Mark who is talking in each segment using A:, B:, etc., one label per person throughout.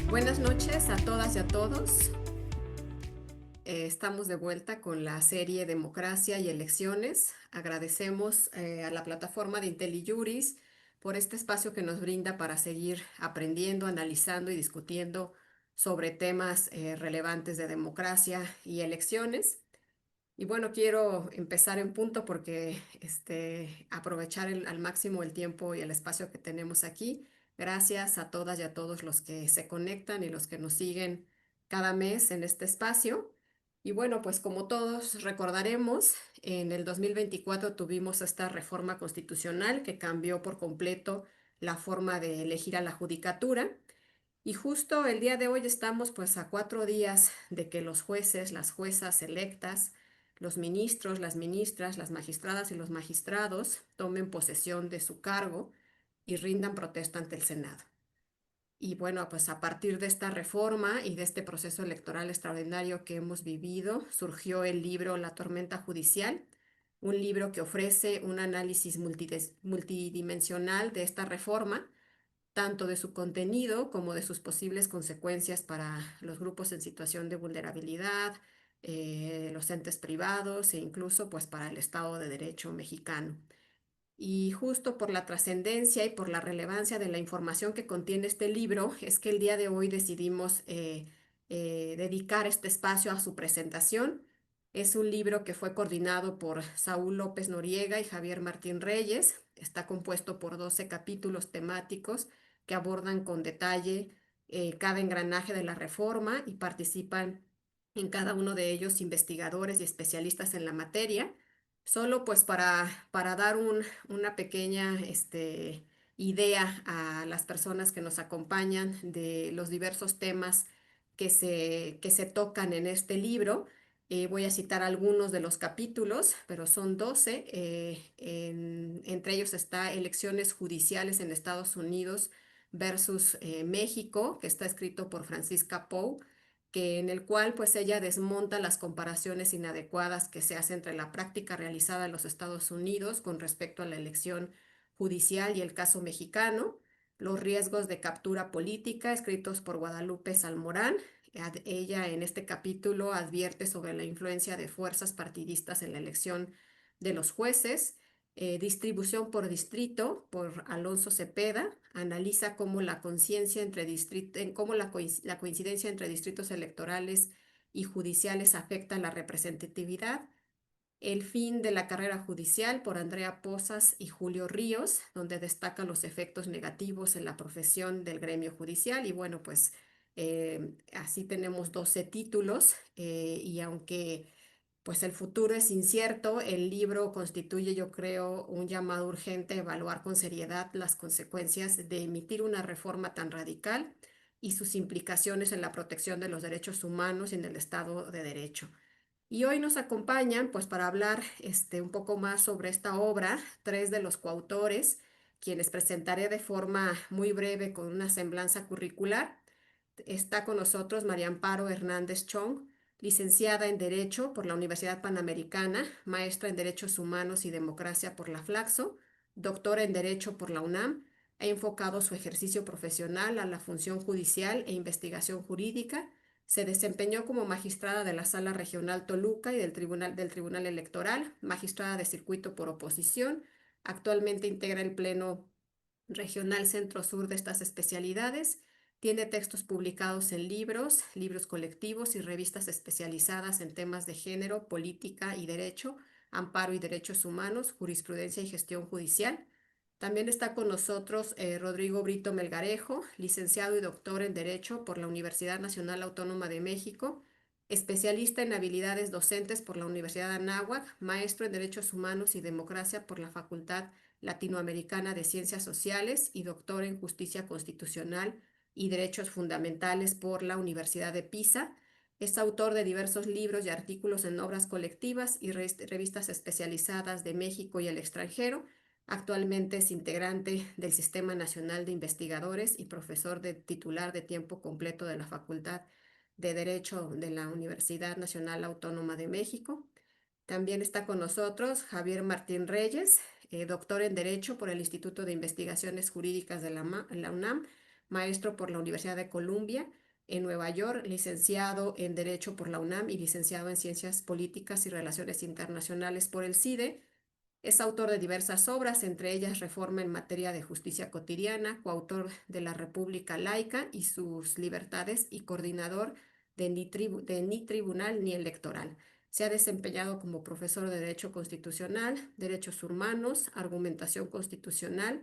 A: Buenas noches a todas y a todos. Estamos de vuelta con la serie Democracia y Elecciones. Agradecemos a la plataforma de IntelliJuris por este espacio que nos brinda para seguir aprendiendo, analizando y discutiendo sobre temas relevantes de democracia y elecciones. Y bueno, quiero empezar en punto porque aprovechar al máximo el tiempo y el espacio que tenemos aquí. Gracias a todas y a todos los que se conectan y los que nos siguen cada mes en este espacio. Y bueno, pues como todos recordaremos, en el 2024 tuvimos esta reforma constitucional que cambió por completo la forma de elegir a la judicatura. Y justo el día de hoy estamos pues a 4 días de que los jueces, las juezas electas, los ministros, las ministras, las magistradas y los magistrados tomen posesión de su cargo y rindan protesta ante el Senado. Y bueno, pues a partir de esta reforma y de este proceso electoral extraordinario que hemos vivido, surgió el libro La tormenta judicial, un libro que ofrece un análisis multidimensional de esta reforma, tanto de su contenido como de sus posibles consecuencias para los grupos en situación de vulnerabilidad, los entes privados e incluso pues para el Estado de Derecho mexicano. Y justo por la trascendencia y por la relevancia de la información que contiene este libro, es que el día de hoy decidimos dedicar este espacio a su presentación. Es un libro que fue coordinado por Saúl López Noriega y Javier Martín Reyes. Está compuesto por 12 capítulos temáticos que abordan con detalle cada engranaje de la reforma y participan en cada uno de ellos investigadores y especialistas en la materia. Solo pues para dar una pequeña idea a las personas que nos acompañan de los diversos temas que se tocan en este libro. Voy a citar algunos de los capítulos, pero son 12. Entre ellos está Elecciones judiciales en Estados Unidos versus México, que está escrito por Francisca Pou, que en el cual pues ella desmonta las comparaciones inadecuadas que se hacen entre la práctica realizada en los Estados Unidos con respecto a la elección judicial y el caso mexicano, los riesgos de captura política, escritos por Guadalupe Salmorán. Ella en este capítulo advierte sobre la influencia de fuerzas partidistas en la elección de los jueces. Distribución por distrito por Alonso Cepeda, analiza cómo la conciencia entre cómo la coincidencia entre distritos electorales y judiciales afecta la representatividad. El fin de la carrera judicial por Andrea Pozas y Julio Ríos, donde destaca los efectos negativos en la profesión del gremio judicial. Y bueno, pues así tenemos 12 títulos y aunque pues el futuro es incierto, el libro constituye, yo creo, un llamado urgente a evaluar con seriedad las consecuencias de emitir una reforma tan radical y sus implicaciones en la protección de los derechos humanos y en el Estado de Derecho. Y hoy nos acompañan, pues, para hablar un poco más sobre esta obra, tres de los coautores, quienes presentaré de forma muy breve con una semblanza curricular. Está con nosotros María Amparo Hernández Chong, licenciada en Derecho por la Universidad Panamericana, maestra en Derechos Humanos y Democracia por la Flaxo, doctora en Derecho por la UNAM. Ha enfocado su ejercicio profesional a la función judicial e investigación jurídica. Se desempeñó como magistrada de la Sala Regional Toluca y del Tribunal Electoral, magistrada de circuito por oposición. Actualmente integra el Pleno Regional Centro-Sur de estas especialidades. Tiene textos publicados en libros, libros colectivos y revistas especializadas en temas de género, política y derecho, amparo y derechos humanos, jurisprudencia y gestión judicial. También está con nosotros Rodrigo Brito Melgarejo, licenciado y doctor en Derecho por la Universidad Nacional Autónoma de México, especialista en habilidades docentes por la Universidad de Anáhuac, maestro en Derechos Humanos y Democracia por la Facultad Latinoamericana de Ciencias Sociales y doctor en Justicia Constitucional y Derechos Fundamentales por la Universidad de Pisa. Es autor de diversos libros y artículos en obras colectivas y revistas especializadas de México y el extranjero. Actualmente es integrante del Sistema Nacional de Investigadores y profesor titular de tiempo completo de la Facultad de Derecho de la Universidad Nacional Autónoma de México. También está con nosotros Javier Martín Reyes, doctor en Derecho por el Instituto de Investigaciones Jurídicas de la UNAM, maestro por la Universidad de Columbia en Nueva York, licenciado en Derecho por la UNAM y licenciado en Ciencias Políticas y Relaciones Internacionales por el CIDE. Es autor de diversas obras, entre ellas Reforma en materia de justicia cotidiana, coautor de La República Laica y sus libertades y coordinador de Ni Tribunal ni Electoral. Se ha desempeñado como profesor de Derecho Constitucional, Derechos Humanos, Argumentación Constitucional,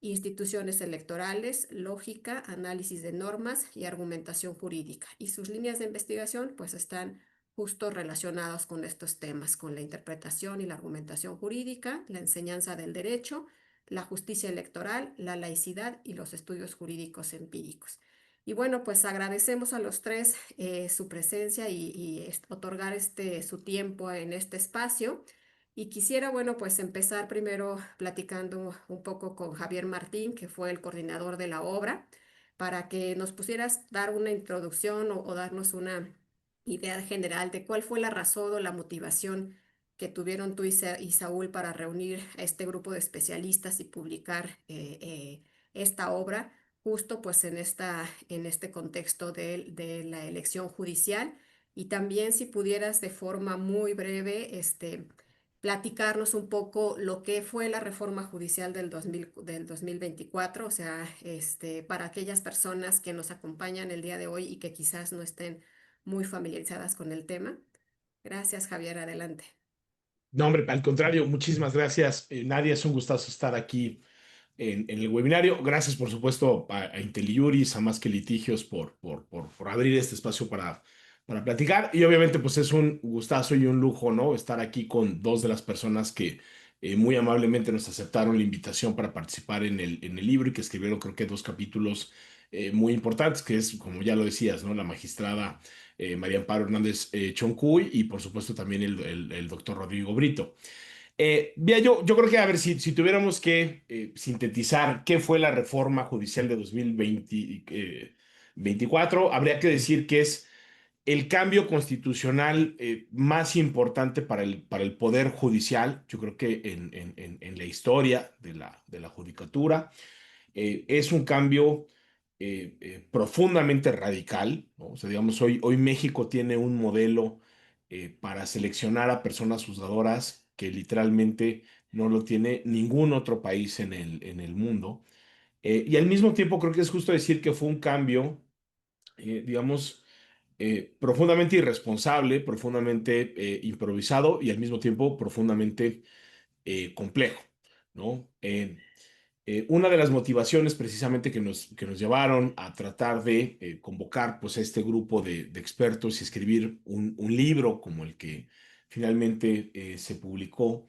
A: instituciones electorales, lógica, análisis de normas y argumentación jurídica. Y sus líneas de investigación pues están justo relacionadas con estos temas, con la interpretación y la argumentación jurídica, la enseñanza del derecho, la justicia electoral, la laicidad y los estudios jurídicos empíricos. Y bueno, pues agradecemos a los tres su presencia y otorgar su tiempo en este espacio. Y quisiera, bueno, pues empezar primero platicando un poco con Javier Martín, que fue el coordinador de la obra, para que nos pusieras dar una introducción o darnos una idea general de cuál fue la razón o la motivación que tuvieron tú y Saúl para reunir a este grupo de especialistas y publicar esta obra, justo pues en este contexto de la elección judicial. Y también si pudieras de forma muy breve, platicarnos un poco lo que fue la reforma judicial del 2024, o sea, para aquellas personas que nos acompañan el día de hoy y que quizás no estén muy familiarizadas con el tema. Gracias, Javier, adelante.
B: No, hombre, al contrario, muchísimas gracias. Nadia, es un gustazo estar aquí en el webinario. Gracias, por supuesto, a IntelliJuris, a Más que Litigios, por abrir este espacio para platicar. Y obviamente, pues es un gustazo y un lujo, ¿no? Estar aquí con dos de las personas que muy amablemente nos aceptaron la invitación para participar en el libro y que escribieron, creo que dos capítulos muy importantes, que es, como ya lo decías, ¿no? La magistrada María Amparo Hernández Choncuy y, por supuesto, también el doctor Rodrigo Brito. Bien, yo creo que, a ver, si tuviéramos que sintetizar qué fue la reforma judicial de 2024, habría que decir que es el cambio constitucional más importante para el poder judicial, yo creo que en la historia de la judicatura. Es un cambio profundamente radical, ¿no? O sea, digamos, hoy México tiene un modelo para seleccionar a personas juzgadoras que literalmente no lo tiene ningún otro país en el mundo. Y al mismo tiempo creo que es justo decir que fue un cambio, digamos, profundamente irresponsable, profundamente improvisado y al mismo tiempo profundamente complejo, ¿no? Una de las motivaciones precisamente que nos llevaron a tratar de convocar pues, a este grupo de expertos y escribir un libro como el que finalmente se publicó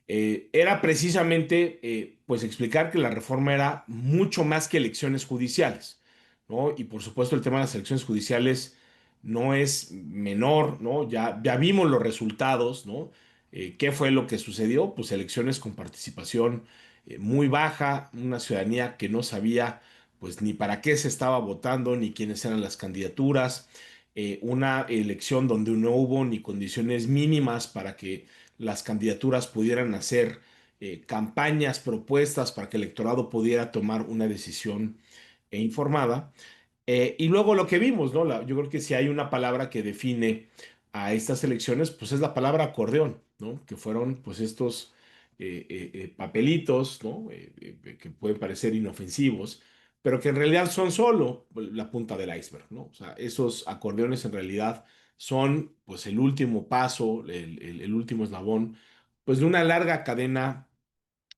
B: era precisamente pues explicar que la reforma era mucho más que elecciones judiciales, ¿no? Y por supuesto el tema de las elecciones judiciales no es menor, ¿no? Ya vimos los resultados, ¿no? ¿Qué fue lo que sucedió? Pues elecciones con participación muy baja, una ciudadanía que no sabía pues ni para qué se estaba votando, ni quiénes eran las candidaturas, una elección donde no hubo ni condiciones mínimas para que las candidaturas pudieran hacer campañas, propuestas para que el electorado pudiera tomar una decisión informada. Y luego lo que vimos, ¿no? Yo creo que si hay una palabra que define a estas elecciones, pues es la palabra acordeón, ¿no? Que fueron pues estos papelitos, ¿no? Que pueden parecer inofensivos, pero que en realidad son solo la punta del iceberg, ¿no? O sea, esos acordeones en realidad son pues el último paso, el último eslabón, pues de una larga cadena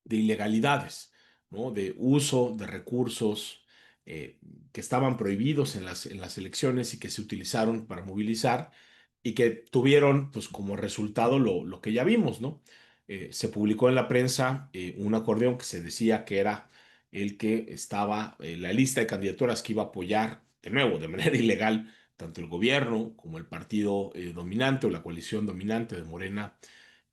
B: de ilegalidades, ¿no? De uso de recursos eh, que estaban prohibidos en las elecciones y que se utilizaron para movilizar y que tuvieron, pues, como resultado lo que ya vimos, ¿no? Se publicó en la prensa un acordeón que se decía que era el que estaba en la lista de candidaturas que iba a apoyar, de nuevo, de manera ilegal, tanto el gobierno como el partido dominante o la coalición dominante de Morena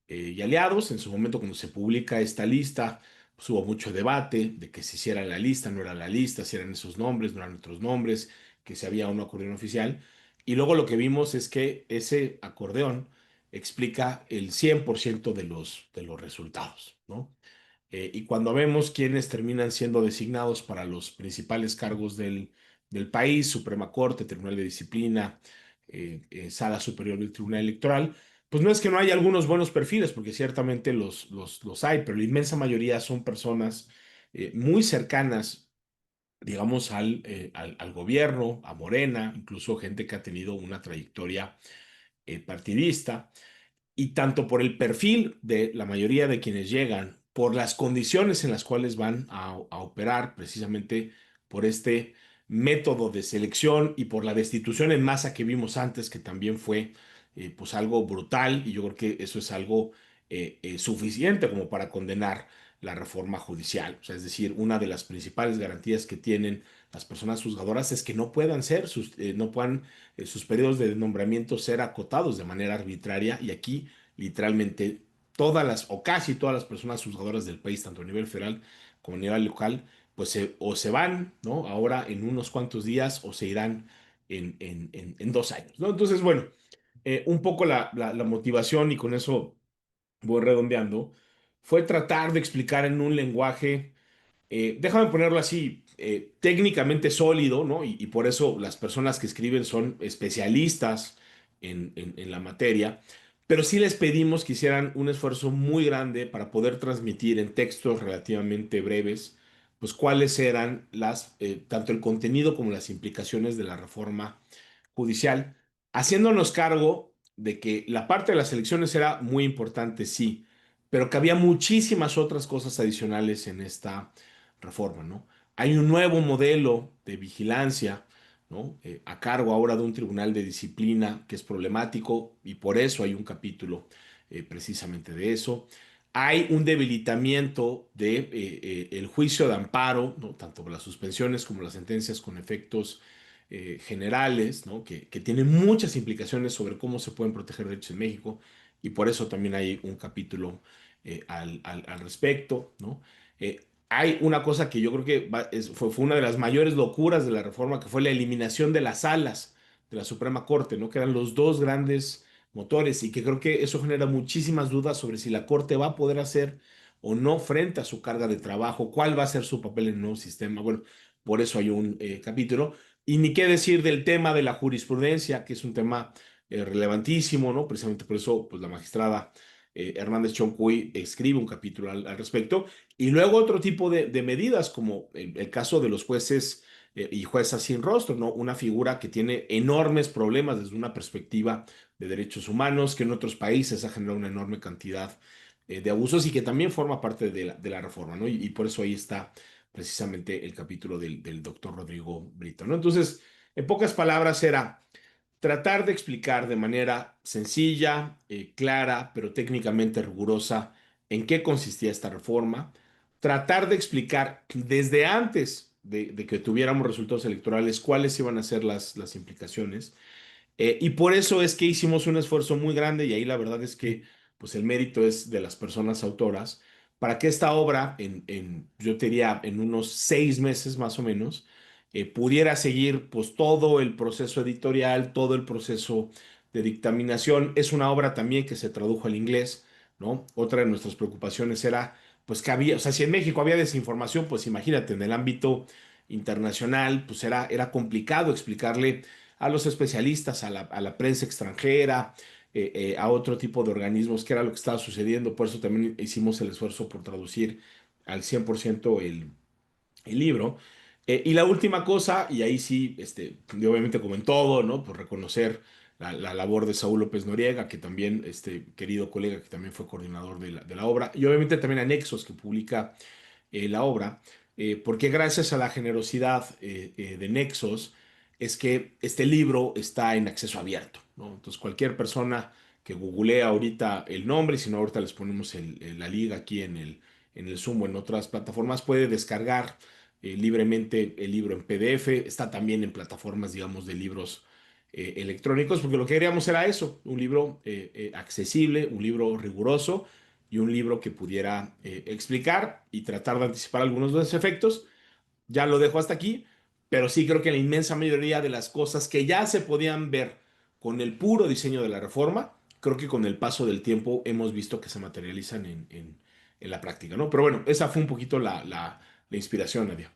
B: y aliados. En su momento, cuando se publica esta lista, pues hubo mucho debate de que si hiciera la lista, no era la lista, si eran esos nombres, no eran otros nombres, que si había un acordeón oficial. Y luego lo que vimos es que ese acordeón explica el 100% de los resultados, ¿no? Y cuando vemos quiénes terminan siendo designados para los principales cargos del país, Suprema Corte, Tribunal de Disciplina, Sala Superior del Tribunal Electoral, pues no es que no haya algunos buenos perfiles, porque ciertamente los hay, pero la inmensa mayoría son personas muy cercanas, digamos, al gobierno, a Morena, incluso gente que ha tenido una trayectoria partidista. Y tanto por el perfil de la mayoría de quienes llegan, por las condiciones en las cuales van a operar, precisamente por este método de selección y por la destitución en masa que vimos antes, que también fue pues algo brutal, y yo creo que eso es algo suficiente como para condenar la reforma judicial. O sea, es decir, una de las principales garantías que tienen las personas juzgadoras es que no puedan no puedan sus periodos de nombramiento ser acotados de manera arbitraria, y aquí literalmente todas o casi todas las personas juzgadoras del país, tanto a nivel federal como a nivel local, pues o se van, ¿no? Ahora en unos cuantos días, o se irán en 2 años, ¿no? Entonces, bueno, un poco la motivación, y con eso voy redondeando, fue tratar de explicar en un lenguaje, déjame ponerlo así, técnicamente sólido, ¿no? Y por eso las personas que escriben son especialistas en la materia, pero sí les pedimos que hicieran un esfuerzo muy grande para poder transmitir en textos relativamente breves, pues cuáles eran tanto el contenido como las implicaciones de la reforma judicial, haciéndonos cargo de que la parte de las elecciones era muy importante, sí, pero que había muchísimas otras cosas adicionales en esta reforma, ¿no? Hay un nuevo modelo de vigilancia, ¿no? A cargo ahora de un tribunal de disciplina que es problemático, y por eso hay un capítulo precisamente de eso. Hay un debilitamiento de el juicio de amparo, ¿no? Tanto las suspensiones como las sentencias con efectos generales, ¿no? Que tienen muchas implicaciones sobre cómo se pueden proteger derechos en México, y por eso también hay un capítulo al respecto, ¿no? Hay una cosa que yo creo que fue una de las mayores locuras de la reforma, que fue la eliminación de las salas de la Suprema Corte, ¿no? Que eran los dos grandes motores, y que creo que eso genera muchísimas dudas sobre si la Corte va a poder hacer o no frente a su carga de trabajo, cuál va a ser su papel en el nuevo sistema. Bueno, por eso hay un capítulo. Y ni qué decir del tema de la jurisprudencia, que es un tema relevantísimo, ¿no? Precisamente por eso, pues la magistrada Hernández Choncuy escribe un capítulo al respecto. Y luego otro tipo de medidas, como el caso de los jueces y juezas sin rostro, ¿no? Una figura que tiene enormes problemas desde una perspectiva de derechos humanos, que en otros países ha generado una enorme cantidad de abusos, y que también forma parte de la reforma, ¿no? Y por eso ahí está precisamente el capítulo del doctor Rodrigo Brito, ¿no? Entonces, en pocas palabras, era tratar de explicar de manera sencilla, clara, pero técnicamente rigurosa en qué consistía esta reforma, tratar de explicar desde antes de que tuviéramos resultados electorales cuáles iban a ser las implicaciones, y por eso es que hicimos un esfuerzo muy grande, y ahí la verdad es que pues el mérito es de las personas autoras, para que esta obra, yo te diría, en unos 6 meses más o menos, pudiera seguir pues todo el proceso editorial, todo el proceso de dictaminación. Es una obra también que se tradujo al inglés, ¿no? Otra de nuestras preocupaciones era pues que había, o sea, si en México había desinformación, pues imagínate, en el ámbito internacional, pues era complicado explicarle a los especialistas, a la prensa extranjera, a otro tipo de organismos, qué era lo que estaba sucediendo. Por eso también hicimos el esfuerzo por traducir al 100% el libro. Y la última cosa, y ahí sí, y obviamente como en todo, ¿no? Pues reconocer la labor de Saúl López Noriega, que también, querido colega, que también fue coordinador de la obra, y obviamente también anexos que publica la obra, porque gracias a la generosidad de Nexos es que este libro está en acceso abierto, ¿no? Entonces cualquier persona que googlea ahorita el nombre, y si no ahorita les ponemos la liga aquí en el Zoom o en otras plataformas, puede descargar libremente el libro en PDF. Está también en plataformas, digamos, de libros electrónicos, porque lo que queríamos era eso, un libro accesible, un libro riguroso, y un libro que pudiera explicar y tratar de anticipar algunos de los efectos. Ya lo dejo hasta aquí, pero sí creo que la inmensa mayoría de las cosas que ya se podían ver con el puro diseño de la reforma, creo que con el paso del tiempo hemos visto que se materializan en la práctica, ¿no? Pero bueno, esa fue un poquito la inspiración, Nadia.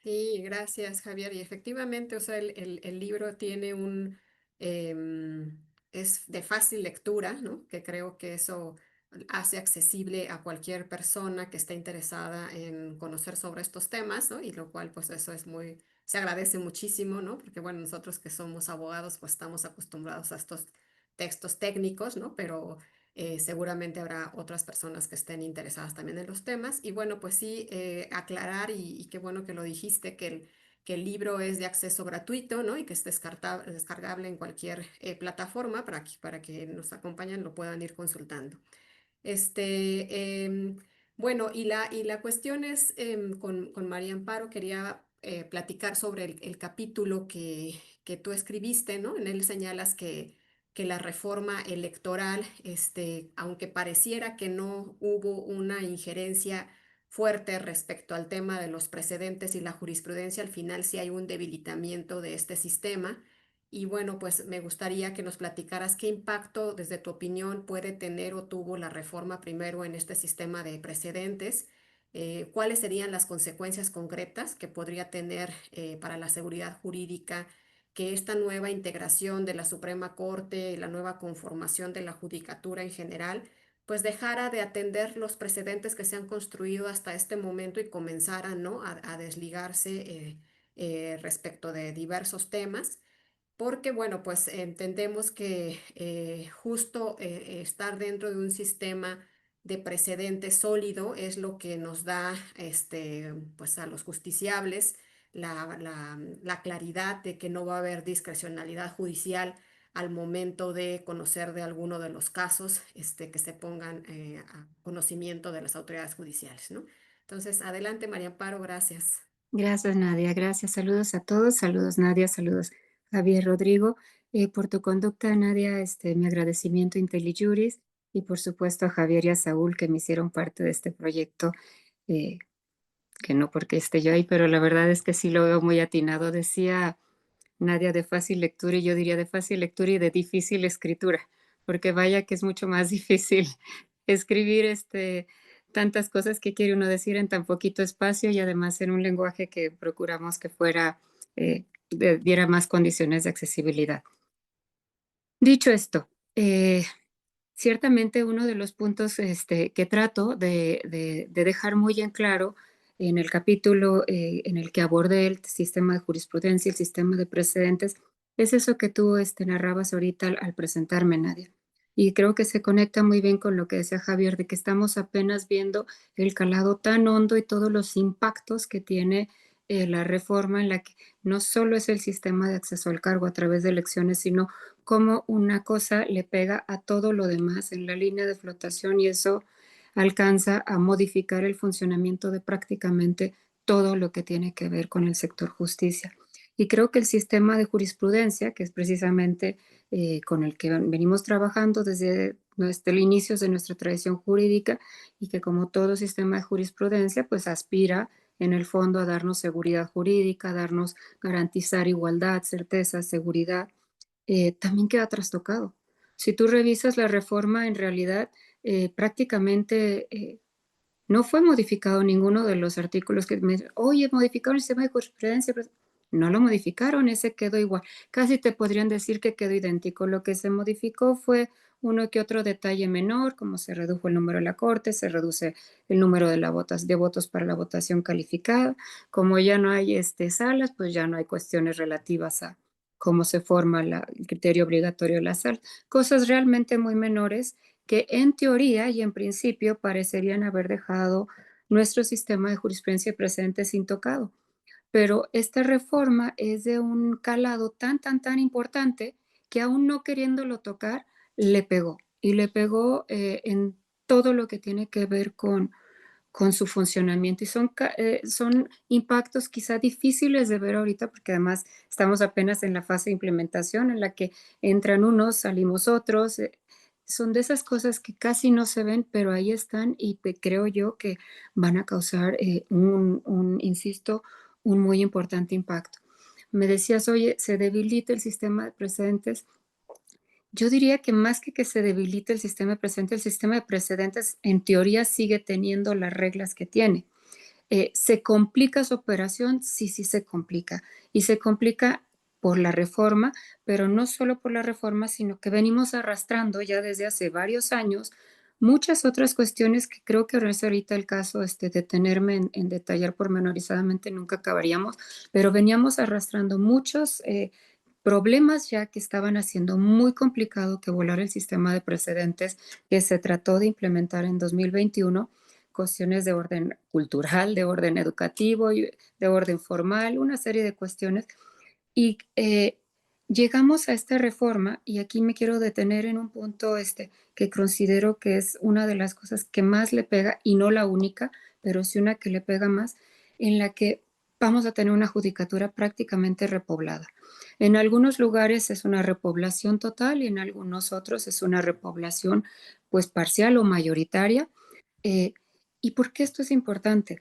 A: Sí, gracias, Javier. Y efectivamente, o sea, el libro tiene es de fácil lectura, ¿no? Que creo que eso hace accesible a cualquier persona que esté interesada en conocer sobre estos temas, ¿no? Y lo cual, pues eso se agradece muchísimo, ¿no? Porque, bueno, nosotros que somos abogados, pues estamos acostumbrados a estos textos técnicos, ¿no? Pero seguramente habrá otras personas que estén interesadas también en los temas. Y bueno, pues sí, aclarar, y qué bueno que lo dijiste, que el libro es de acceso gratuito, ¿no? Y que es descargable en cualquier plataforma para que nos acompañen, lo puedan ir consultando. Bueno, y la cuestión es, con María Amparo quería platicar sobre el capítulo que tú escribiste, ¿no? En él señalas que la reforma electoral, aunque pareciera que no hubo una injerencia fuerte respecto al tema de los precedentes y la jurisprudencia, al final sí hay un debilitamiento de este sistema. Y bueno, pues me gustaría que nos platicaras qué impacto, desde tu opinión, puede tener o tuvo la reforma primero en este sistema de precedentes. ¿Cuáles serían las consecuencias concretas que podría tener para la seguridad jurídica que esta nueva integración de la Suprema Corte y la nueva conformación de la judicatura en general, pues dejara de atender los precedentes que se han construido hasta este momento y comenzara, ¿no? A desligarse respecto de diversos temas? Porque, bueno, pues entendemos que justo estar dentro de un sistema de precedente sólido es lo que nos da, pues a los justiciables la claridad de que no va a haber discrecionalidad judicial al momento de conocer de alguno de los casos, que se pongan a conocimiento de las autoridades judiciales, ¿no? Entonces, adelante, María Amparo, gracias.
C: Gracias, Nadia. Gracias. Saludos a todos. Saludos, Nadia. Saludos, Javier, Rodrigo. Por tu conducta, Nadia, mi agradecimiento a IntelliJuris y, por supuesto, a Javier y a Saúl que me hicieron parte de este proyecto, eh, que no porque esté yo ahí, pero la verdad es que sí lo veo muy atinado. Decía Nadia de fácil lectura y yo diría de fácil lectura y de difícil escritura, porque vaya que es mucho más difícil escribir tantas cosas que quiere uno decir en tan poquito espacio y además en un lenguaje que procuramos que fuera, diera más condiciones de accesibilidad. Dicho esto, ciertamente uno de los puntos que trato de dejar muy en claro en el capítulo en el que abordé el sistema de jurisprudencia, el sistema de precedentes, es eso que tú narrabas ahorita al presentarme, Nadia. Y creo que se conecta muy bien con lo que decía Javier, de que estamos apenas viendo el calado tan hondo y todos los impactos que tiene la reforma en la que no solo es el sistema de acceso al cargo a través de elecciones, sino cómo una cosa le pega a todo lo demás en la línea de flotación y eso alcanza a modificar el funcionamiento de prácticamente todo lo que tiene que ver con el sector justicia. Y creo que el sistema de jurisprudencia, que es precisamente con el que venimos trabajando desde el inicio de nuestra tradición jurídica y que como todo sistema de jurisprudencia, pues aspira en el fondo a darnos seguridad jurídica, a darnos garantizar igualdad, certeza, seguridad, también queda trastocado. Si tú revisas la reforma, en realidad prácticamente no fue modificado ninguno de los artículos que oye, modificaron el sistema de jurisprudencia, pero no lo modificaron, ese quedó igual. Casi te podrían decir que quedó idéntico. Lo que se modificó fue uno que otro detalle menor, como se redujo el número de la corte, se reduce el número de votos para la votación calificada. Como ya no hay salas, pues ya no hay cuestiones relativas a cómo se forma el criterio obligatorio de la sala. Cosas realmente muy menores que en teoría y en principio parecerían haber dejado nuestro sistema de jurisprudencia presente sin tocado. Pero esta reforma es de un calado tan importante que aún no queriéndolo tocar, le pegó. Y le pegó en todo lo que tiene que ver con su funcionamiento. Y son impactos quizá difíciles de ver ahorita, porque además estamos apenas en la fase de implementación en la que entran unos, salimos otros. Son de esas cosas que casi no se ven, pero ahí están y creo yo que van a causar insisto, un muy importante impacto. Me decías, oye, se debilita el sistema de precedentes. Yo diría que más que se debilite el sistema de precedentes en teoría sigue teniendo las reglas que tiene. ¿Se complica su operación? Sí, sí se complica. Y se complica por la reforma, pero no solo por la reforma, sino que venimos arrastrando ya desde hace varios años muchas otras cuestiones que creo que no es ahorita el caso detenerme en detallar pormenorizadamente, nunca acabaríamos, pero veníamos arrastrando muchos problemas ya que estaban haciendo muy complicado que volara el sistema de precedentes que se trató de implementar en 2021, cuestiones de orden cultural, de orden educativo, y de orden formal, una serie de cuestiones. Y llegamos a esta reforma, y aquí me quiero detener en un punto que considero que es una de las cosas que más le pega, y no la única, pero sí una que le pega más, en la que vamos a tener una judicatura prácticamente repoblada. En algunos lugares es una repoblación total y en algunos otros es una repoblación pues parcial o mayoritaria. Eh, ¿Y por qué esto es importante?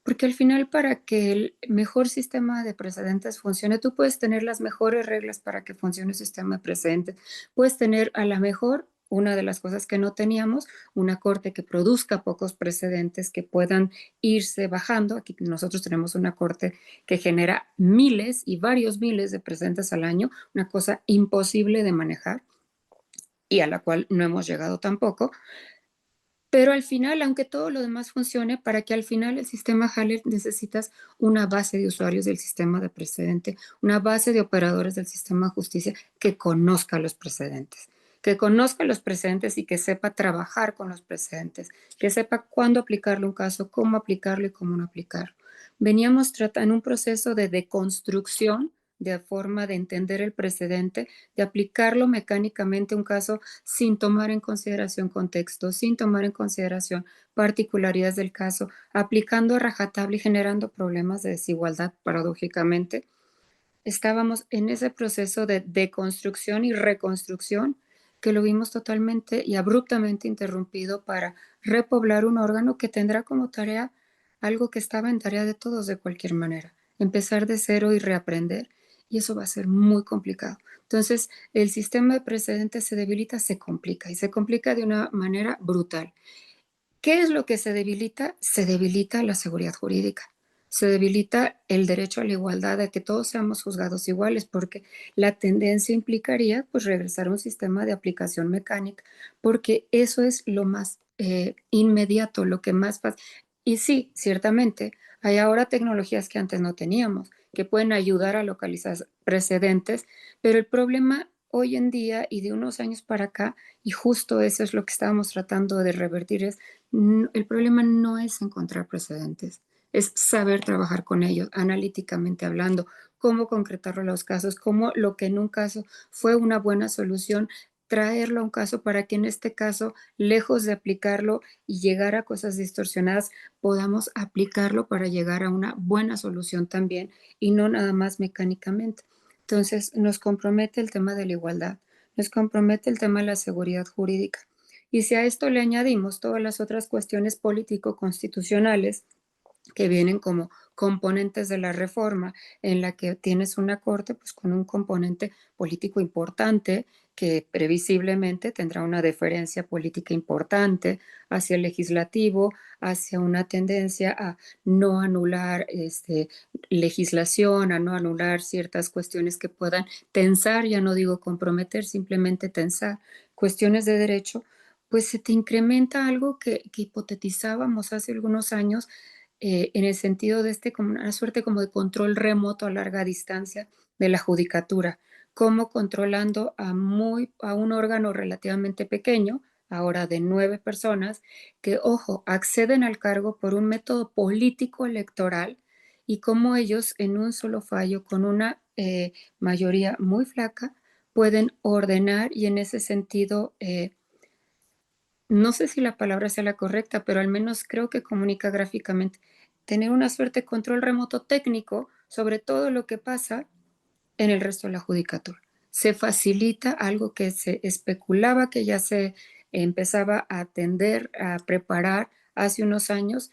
C: Porque al final, para que el mejor sistema de precedentes funcione, tú puedes tener las mejores reglas para que funcione el sistema de precedentes. Puedes tener a la mejor, una de las cosas que no teníamos, una corte que produzca pocos precedentes que puedan irse bajando. Aquí nosotros tenemos una corte que genera miles y varios miles de precedentes al año, una cosa imposible de manejar y a la cual no hemos llegado tampoco. Pero al final, aunque todo lo demás funcione, para que al final el sistema jale, necesitas una base de usuarios del sistema de precedente, una base de operadores del sistema de justicia que conozca los precedentes, que conozca los precedentes y que sepa trabajar con los precedentes, que sepa cuándo aplicarle un caso, cómo aplicarlo y cómo no aplicarlo. Veníamos en un proceso de deconstrucción de forma de entender el precedente, de aplicarlo mecánicamente a un caso sin tomar en consideración contexto, sin tomar en consideración particularidades del caso, aplicando a rajatabla y generando problemas de desigualdad, paradójicamente. Estábamos en ese proceso de deconstrucción y reconstrucción que lo vimos totalmente y abruptamente interrumpido para repoblar un órgano que tendrá como tarea algo que estaba en tarea de todos de cualquier manera, empezar de cero y reaprender, y eso va a ser muy complicado. Entonces, el sistema de precedentes se debilita, se complica y se complica de una manera brutal. ¿Qué es lo que se debilita? Se debilita la seguridad jurídica. Se debilita el derecho a la igualdad, a que todos seamos juzgados iguales, porque la tendencia implicaría pues regresar a un sistema de aplicación mecánica, porque eso es lo más inmediato, lo que más fácil. Y sí, ciertamente, hay ahora tecnologías que antes no teníamos, que pueden ayudar a localizar precedentes, pero el problema hoy en día y de unos años para acá, y justo eso es lo que estábamos tratando de revertir, es el problema no es encontrar precedentes, es saber trabajar con ellos, analíticamente hablando, cómo concretarlo en los casos, cómo lo que en un caso fue una buena solución, traerlo a un caso para que en este caso, lejos de aplicarlo y llegar a cosas distorsionadas, podamos aplicarlo para llegar a una buena solución también y no nada más mecánicamente. Entonces, nos compromete el tema de la igualdad, nos compromete el tema de la seguridad jurídica. Y si a esto le añadimos todas las otras cuestiones político-constitucionales que vienen como componentes de la reforma, en la que tienes una corte pues con un componente político importante que previsiblemente tendrá una deferencia política importante hacia el legislativo, hacia una tendencia a no anular legislación, a no anular ciertas cuestiones que puedan tensar, ya no digo comprometer, simplemente tensar cuestiones de derecho, pues se te incrementa algo que hipotetizábamos hace algunos años, en el sentido de como una suerte como de control remoto a larga distancia de la judicatura, como controlando a un órgano relativamente pequeño, ahora de 9 personas, que, ojo, acceden al cargo por un método político electoral, y cómo ellos en un solo fallo, con una mayoría muy flaca, pueden ordenar y en ese sentido no sé si la palabra sea la correcta, pero al menos creo que comunica gráficamente. Tener una suerte de control remoto técnico sobre todo lo que pasa en el resto de la judicatura. Se facilita algo que se especulaba, que ya se empezaba a atender, a preparar hace unos años.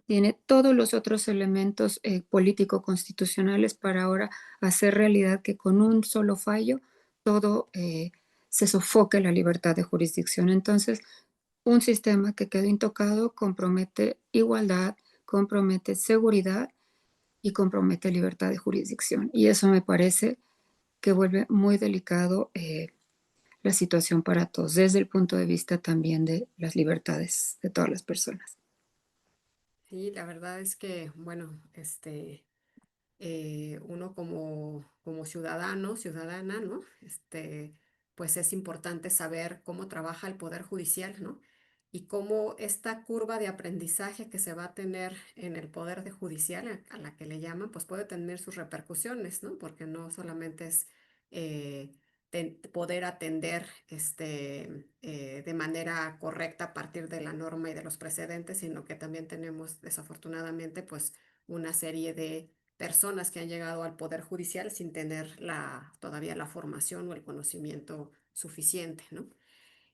C: Tiene todos los otros elementos político-constitucionales para ahora hacer realidad que con un solo fallo todo se sofoque la libertad de jurisdicción. Entonces, un sistema que quedó intocado compromete igualdad, compromete seguridad y compromete libertad de jurisdicción. Y eso me parece que vuelve muy delicado la situación para todos, desde el punto de vista también de las libertades de todas las personas.
A: Sí, la verdad es que, bueno, uno como ciudadano, ciudadana, ¿no? Pues es importante saber cómo trabaja el Poder Judicial, ¿no? Y cómo esta curva de aprendizaje que se va a tener en el Poder de Judicial, a la que le llaman, pues puede tener sus repercusiones, ¿no? Porque no solamente es eh, poder atender de manera correcta a partir de la norma y de los precedentes, sino que también tenemos desafortunadamente pues una serie de personas que han llegado al Poder Judicial sin tener todavía la formación o el conocimiento suficiente, ¿no?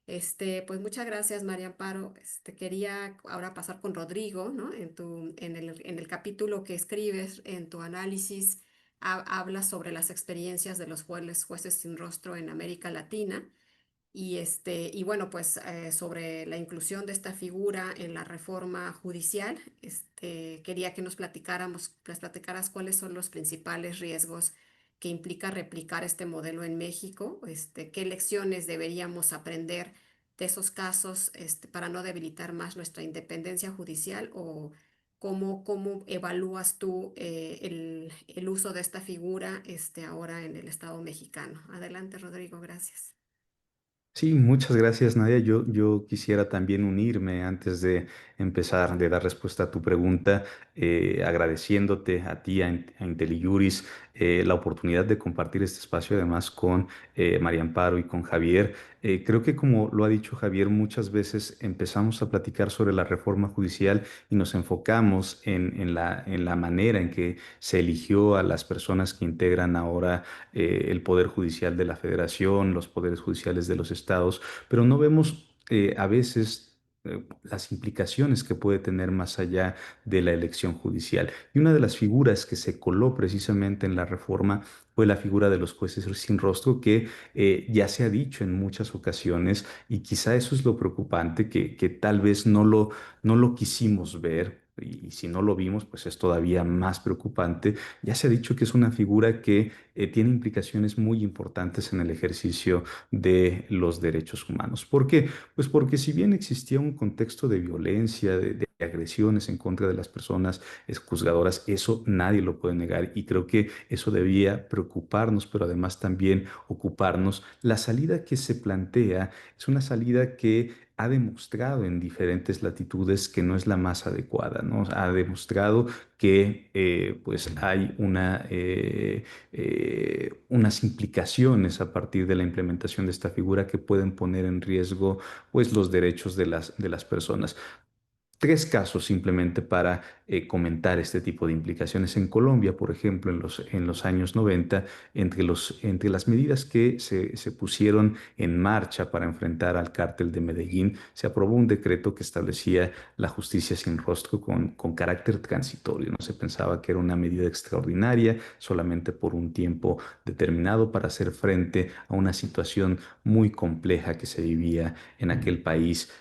A: Pues muchas gracias, María Amparo. Quería ahora pasar con Rodrigo, ¿no? En el capítulo que escribes, en tu análisis, hablas sobre las experiencias de los jueces sin rostro en América Latina. Y bueno, pues sobre la inclusión de esta figura en la reforma judicial, quería que platicaras cuáles son los principales riesgos que implica replicar este modelo en México, qué lecciones deberíamos aprender de esos casos, para no debilitar más nuestra independencia judicial, o cómo evalúas tú el uso de esta figura, ahora en el Estado mexicano. Adelante, Rodrigo, gracias.
D: Sí, muchas gracias, Nadia. Yo quisiera también unirme antes de empezar, de dar respuesta a tu pregunta, agradeciéndote a ti, a IntelliJuris, la oportunidad de compartir este espacio además con María Amparo y con Javier. Creo que como lo ha dicho Javier, muchas veces empezamos a platicar sobre la reforma judicial y nos enfocamos en la manera en que se eligió a las personas que integran ahora el Poder Judicial de la Federación, los poderes judiciales de los estados, pero no vemos a veces las implicaciones que puede tener más allá de la elección judicial. Y una de las figuras que se coló precisamente en la reforma fue la figura de los jueces sin rostro, que ya se ha dicho en muchas ocasiones, y quizá eso es lo preocupante, que tal vez no lo quisimos ver. Y si no lo vimos, pues es todavía más preocupante. Ya se ha dicho que es una figura que tiene implicaciones muy importantes en el ejercicio de los derechos humanos. ¿Por qué? Pues porque si bien existía un contexto de violencia, de agresiones en contra de las personas juzgadoras, eso nadie lo puede negar y creo que eso debía preocuparnos, pero además también ocuparnos. La salida que se plantea es una salida que ha demostrado en diferentes latitudes que no es la más adecuada, ¿no? Ha demostrado que pues hay unas implicaciones a partir de la implementación de esta figura que pueden poner en riesgo pues los derechos de las personas. Tres casos simplemente para comentar este tipo de implicaciones. En Colombia, por ejemplo, en los años 90, entre las medidas que se pusieron en marcha para enfrentar al cártel de Medellín, se aprobó un decreto que establecía la justicia sin rostro con carácter transitorio. No se pensaba que era una medida extraordinaria, solamente por un tiempo determinado para hacer frente a una situación muy compleja que se vivía en aquel país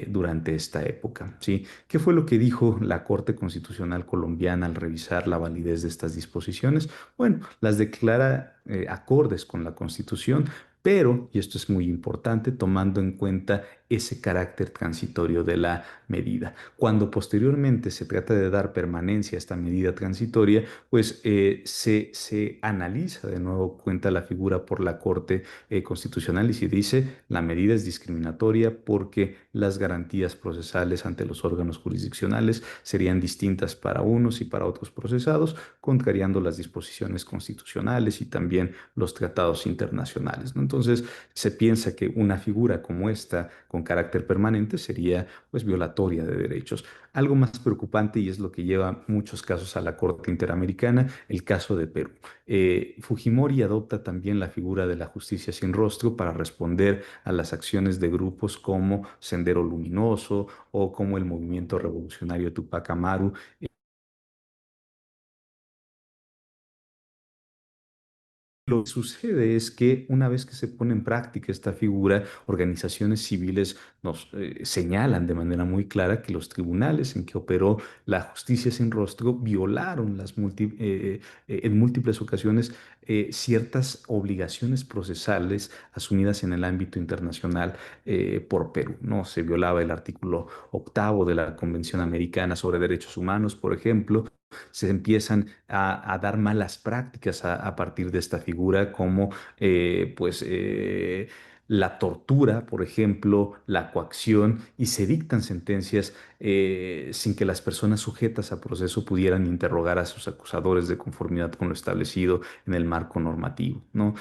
D: durante esta época, ¿sí? ¿Qué fue lo que dijo la Corte Constitucional colombiana al revisar la validez de estas disposiciones? Bueno, las declara acordes con la Constitución, pero, y esto es muy importante, tomando en cuenta ese carácter transitorio de la medida. Cuando posteriormente se trata de dar permanencia a esta medida transitoria, pues se analiza de nuevo cuenta la figura por la Corte Constitucional y se dice la medida es discriminatoria porque las garantías procesales ante los órganos jurisdiccionales serían distintas para unos y para otros procesados, contrariando las disposiciones constitucionales y también los tratados internacionales, ¿no? Entonces, se piensa que una figura como esta, con carácter permanente, sería pues violatoria de derechos. Algo más preocupante, y es lo que lleva muchos casos a la Corte Interamericana, el caso de Perú. Fujimori adopta también la figura de la justicia sin rostro para responder a las acciones de grupos como Sendero Luminoso o como el movimiento revolucionario Tupac Amaru, Lo que sucede es que una vez que se pone en práctica esta figura, organizaciones civiles nos señalan de manera muy clara que los tribunales en que operó la justicia sin rostro violaron en múltiples ocasiones ciertas obligaciones procesales asumidas en el ámbito internacional por Perú, ¿no? Se violaba el artículo 8 de la Convención Americana sobre Derechos Humanos, por ejemplo. Se empiezan a dar malas prácticas a partir de esta figura, como la tortura, por ejemplo, la coacción, y se dictan sentencias sin que las personas sujetas a proceso pudieran interrogar a sus acusadores de conformidad con lo establecido en el marco normativo, ¿no?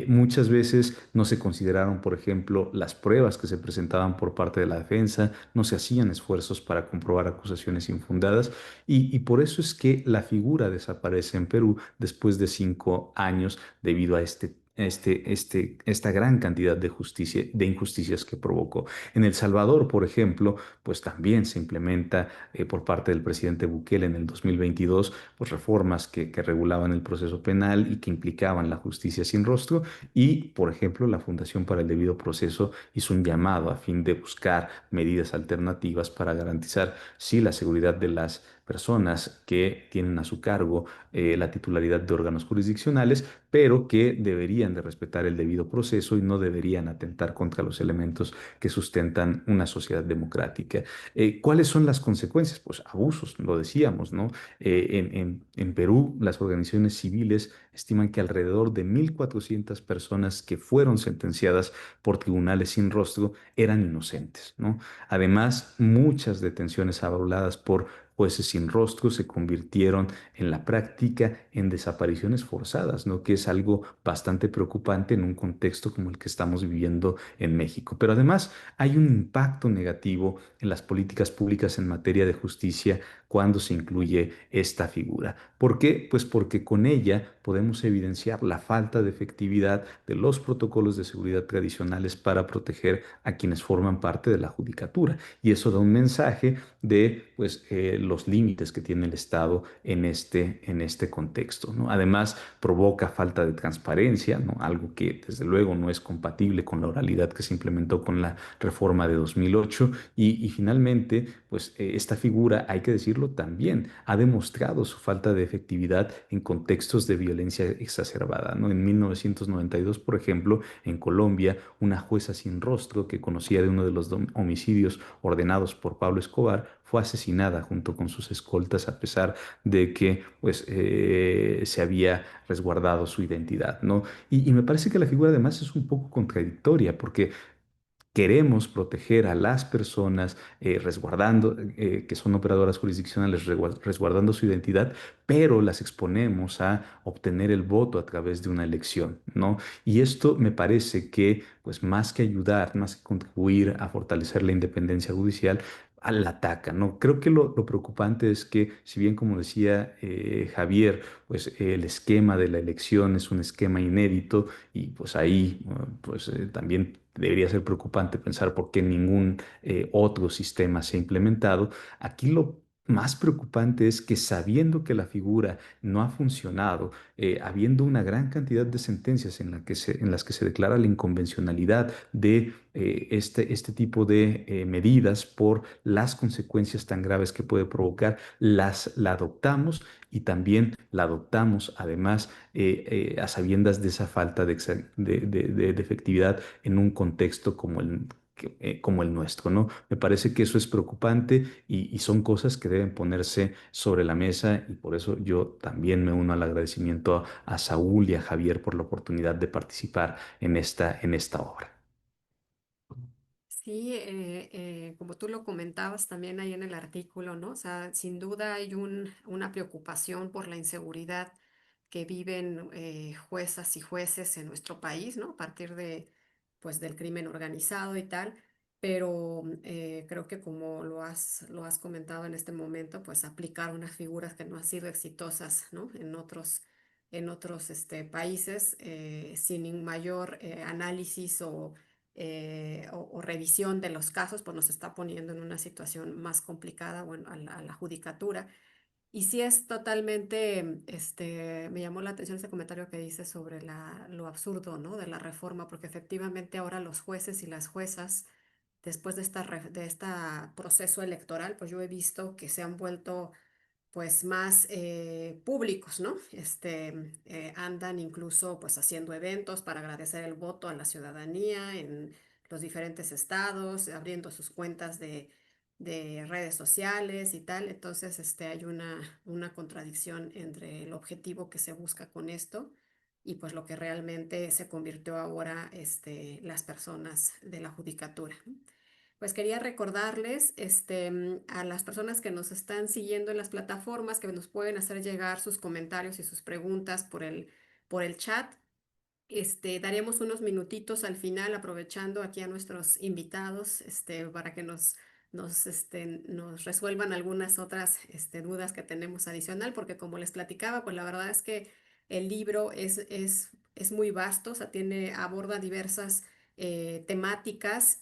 D: Muchas veces no se consideraron, por ejemplo, las pruebas que se presentaban por parte de la defensa, no se hacían esfuerzos para comprobar acusaciones infundadas, y por eso es que la figura desaparece en Perú después de 5 años debido a esta gran cantidad de injusticias que provocó. En El Salvador, por ejemplo, pues también se implementa por parte del presidente Bukele en el 2022, pues reformas que regulaban el proceso penal y que implicaban la justicia sin rostro. Y, por ejemplo, la Fundación para el Debido Proceso hizo un llamado a fin de buscar medidas alternativas para garantizar, sí, la seguridad de las personas que tienen a su cargo la titularidad de órganos jurisdiccionales, pero que deberían de respetar el debido proceso y no deberían atentar contra los elementos que sustentan una sociedad democrática. ¿Cuáles son las consecuencias? Pues abusos, lo decíamos, ¿no? En Perú, las organizaciones civiles estiman que alrededor de 1.400 personas que fueron sentenciadas por tribunales sin rostro eran inocentes, ¿no? Además, muchas detenciones avaladas por jueces sin rostro se convirtieron en la práctica en desapariciones forzadas, ¿no? Que es algo bastante preocupante en un contexto como el que estamos viviendo en México. Pero además hay un impacto negativo en las políticas públicas en materia de justicia cuando se incluye esta figura. ¿Por qué? Pues porque con ella podemos evidenciar la falta de efectividad de los protocolos de seguridad tradicionales para proteger a quienes forman parte de la judicatura. Y eso da un mensaje de los límites que tiene el Estado en este contexto, ¿no? Además, provoca falta de transparencia, ¿no? Algo que desde luego no es compatible con la oralidad que se implementó con la reforma de 2008. Y finalmente, esta figura, hay que decirlo también, ha demostrado su falta de efectividad en contextos de violencia exacerbada, ¿no? En 1992, por ejemplo, en Colombia, una jueza sin rostro que conocía de uno de los homicidios ordenados por Pablo Escobar fue asesinada junto con sus escoltas a pesar de que se había resguardado su identidad, ¿no? Y me parece que la figura además es un poco contradictoria porque queremos proteger a las personas que son operadoras jurisdiccionales, resguardando su identidad, pero las exponemos a obtener el voto a través de una elección, ¿no? Y esto me parece que, pues más que ayudar, más que contribuir a fortalecer la independencia judicial, la ataca, ¿no? Creo que lo preocupante es que, si bien, como decía Javier, pues el esquema de la elección es un esquema inédito y pues ahí también debería ser preocupante pensar por qué ningún otro sistema se ha implementado. Aquí lo más preocupante es que, sabiendo que la figura no ha funcionado, habiendo una gran cantidad de sentencias en las que se declara la inconvencionalidad de este tipo de medidas por las consecuencias tan graves que puede provocar, la adoptamos, y también la adoptamos además a sabiendas de esa falta de efectividad en un contexto como el nuestro, ¿no? Me parece que eso es preocupante y son cosas que deben ponerse sobre la mesa, y por eso yo también me uno al agradecimiento a Saúl y a Javier por la oportunidad de participar en esta obra.
A: Sí, como tú lo comentabas también ahí en el artículo, ¿no? O sea, sin duda hay una preocupación por la inseguridad que viven juezas y jueces en nuestro país, ¿no? A partir pues, del crimen organizado y tal, pero creo que como lo has comentado en este momento, pues aplicar unas figuras que no han sido exitosas, ¿no? En otros países, sin un mayor análisis o revisión de los casos, pues nos está poniendo en una situación más complicada, bueno, a la judicatura. Y sí es totalmente, me llamó la atención ese comentario que dice sobre lo absurdo, ¿no? De la reforma, porque efectivamente ahora los jueces y las juezas, después de de este proceso electoral, pues yo he visto que se han vuelto pues más públicos, ¿no? Andan incluso pues haciendo eventos para agradecer el voto a la ciudadanía en los diferentes estados, abriendo sus cuentas de redes sociales y tal. Entonces, hay una contradicción entre el objetivo que se busca con esto y pues lo que realmente se convirtió ahora, las personas de la judicatura, ¿no? Pues quería recordarles a las personas que nos están siguiendo en las plataformas que nos pueden hacer llegar sus comentarios y sus preguntas por el chat. Daríamos unos minutitos al final, aprovechando aquí a nuestros invitados, para que nos resuelvan algunas otras, dudas que tenemos adicional, porque como les platicaba, pues la verdad es que el libro es muy vasto, o sea, aborda diversas temáticas,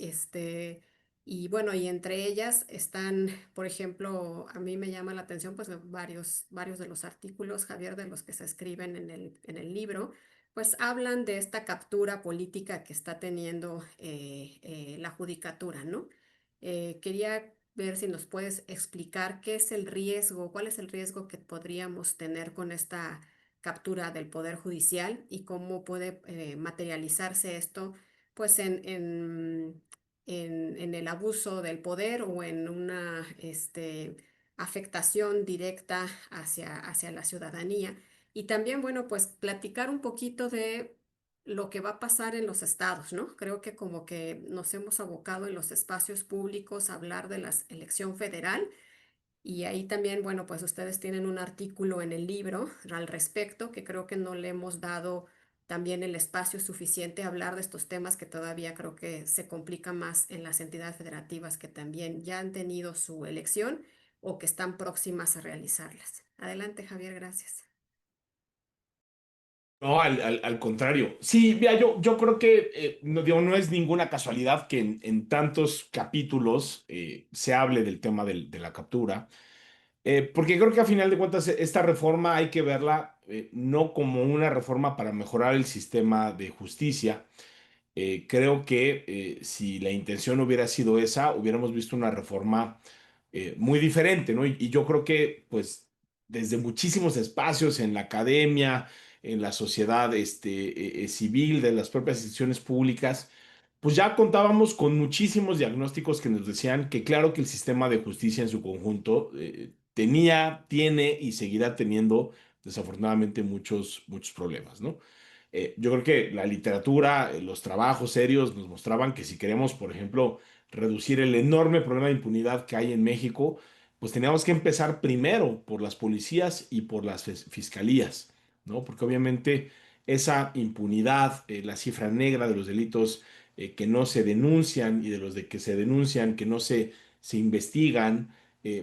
A: y bueno, y entre ellas están, por ejemplo, a mí me llama la atención, pues, varios de los artículos, Javier, de los que se escriben en el libro pues hablan de esta captura política que está teniendo la judicatura, ¿no? Quería ver si nos puedes explicar qué es el riesgo, cuál es el riesgo que podríamos tener con esta captura del Poder Judicial y cómo puede materializarse esto, pues en el abuso del poder o en una afectación directa hacia la ciudadanía. Y también, bueno, pues platicar un poquito de lo que va a pasar en los estados, ¿no? Creo que como que nos hemos abocado en los espacios públicos a hablar de la elección federal y ahí también, bueno, pues ustedes tienen un artículo en el libro al respecto que creo que no le hemos dado también el espacio suficiente a hablar de estos temas que todavía creo que se complica más en las entidades federativas que también ya han tenido su elección o que están próximas a realizarlas. Adelante, Javier, gracias.
B: No, al contrario. Sí, mira, yo creo que no, digo, no es ninguna casualidad que en tantos capítulos se hable del tema de la captura, porque creo que a final de cuentas esta reforma hay que verla no como una reforma para mejorar el sistema de justicia. Creo que si la intención hubiera sido esa, hubiéramos visto una reforma muy diferente, ¿no? Y yo creo que, pues, desde muchísimos espacios en la academia, en la sociedad civil, de las propias instituciones públicas, pues ya contábamos con muchísimos diagnósticos que nos decían que claro que el sistema de justicia en su conjunto tiene y seguirá teniendo desafortunadamente muchos problemas, ¿no? Yo creo que la literatura, los trabajos serios nos mostraban que si queremos, por ejemplo, reducir el enorme problema de impunidad que hay en México, pues teníamos que empezar primero por las policías y por las fiscalías, ¿no? Porque obviamente esa impunidad, la cifra negra de los delitos que no se denuncian y de los de que se denuncian, que no se investigan,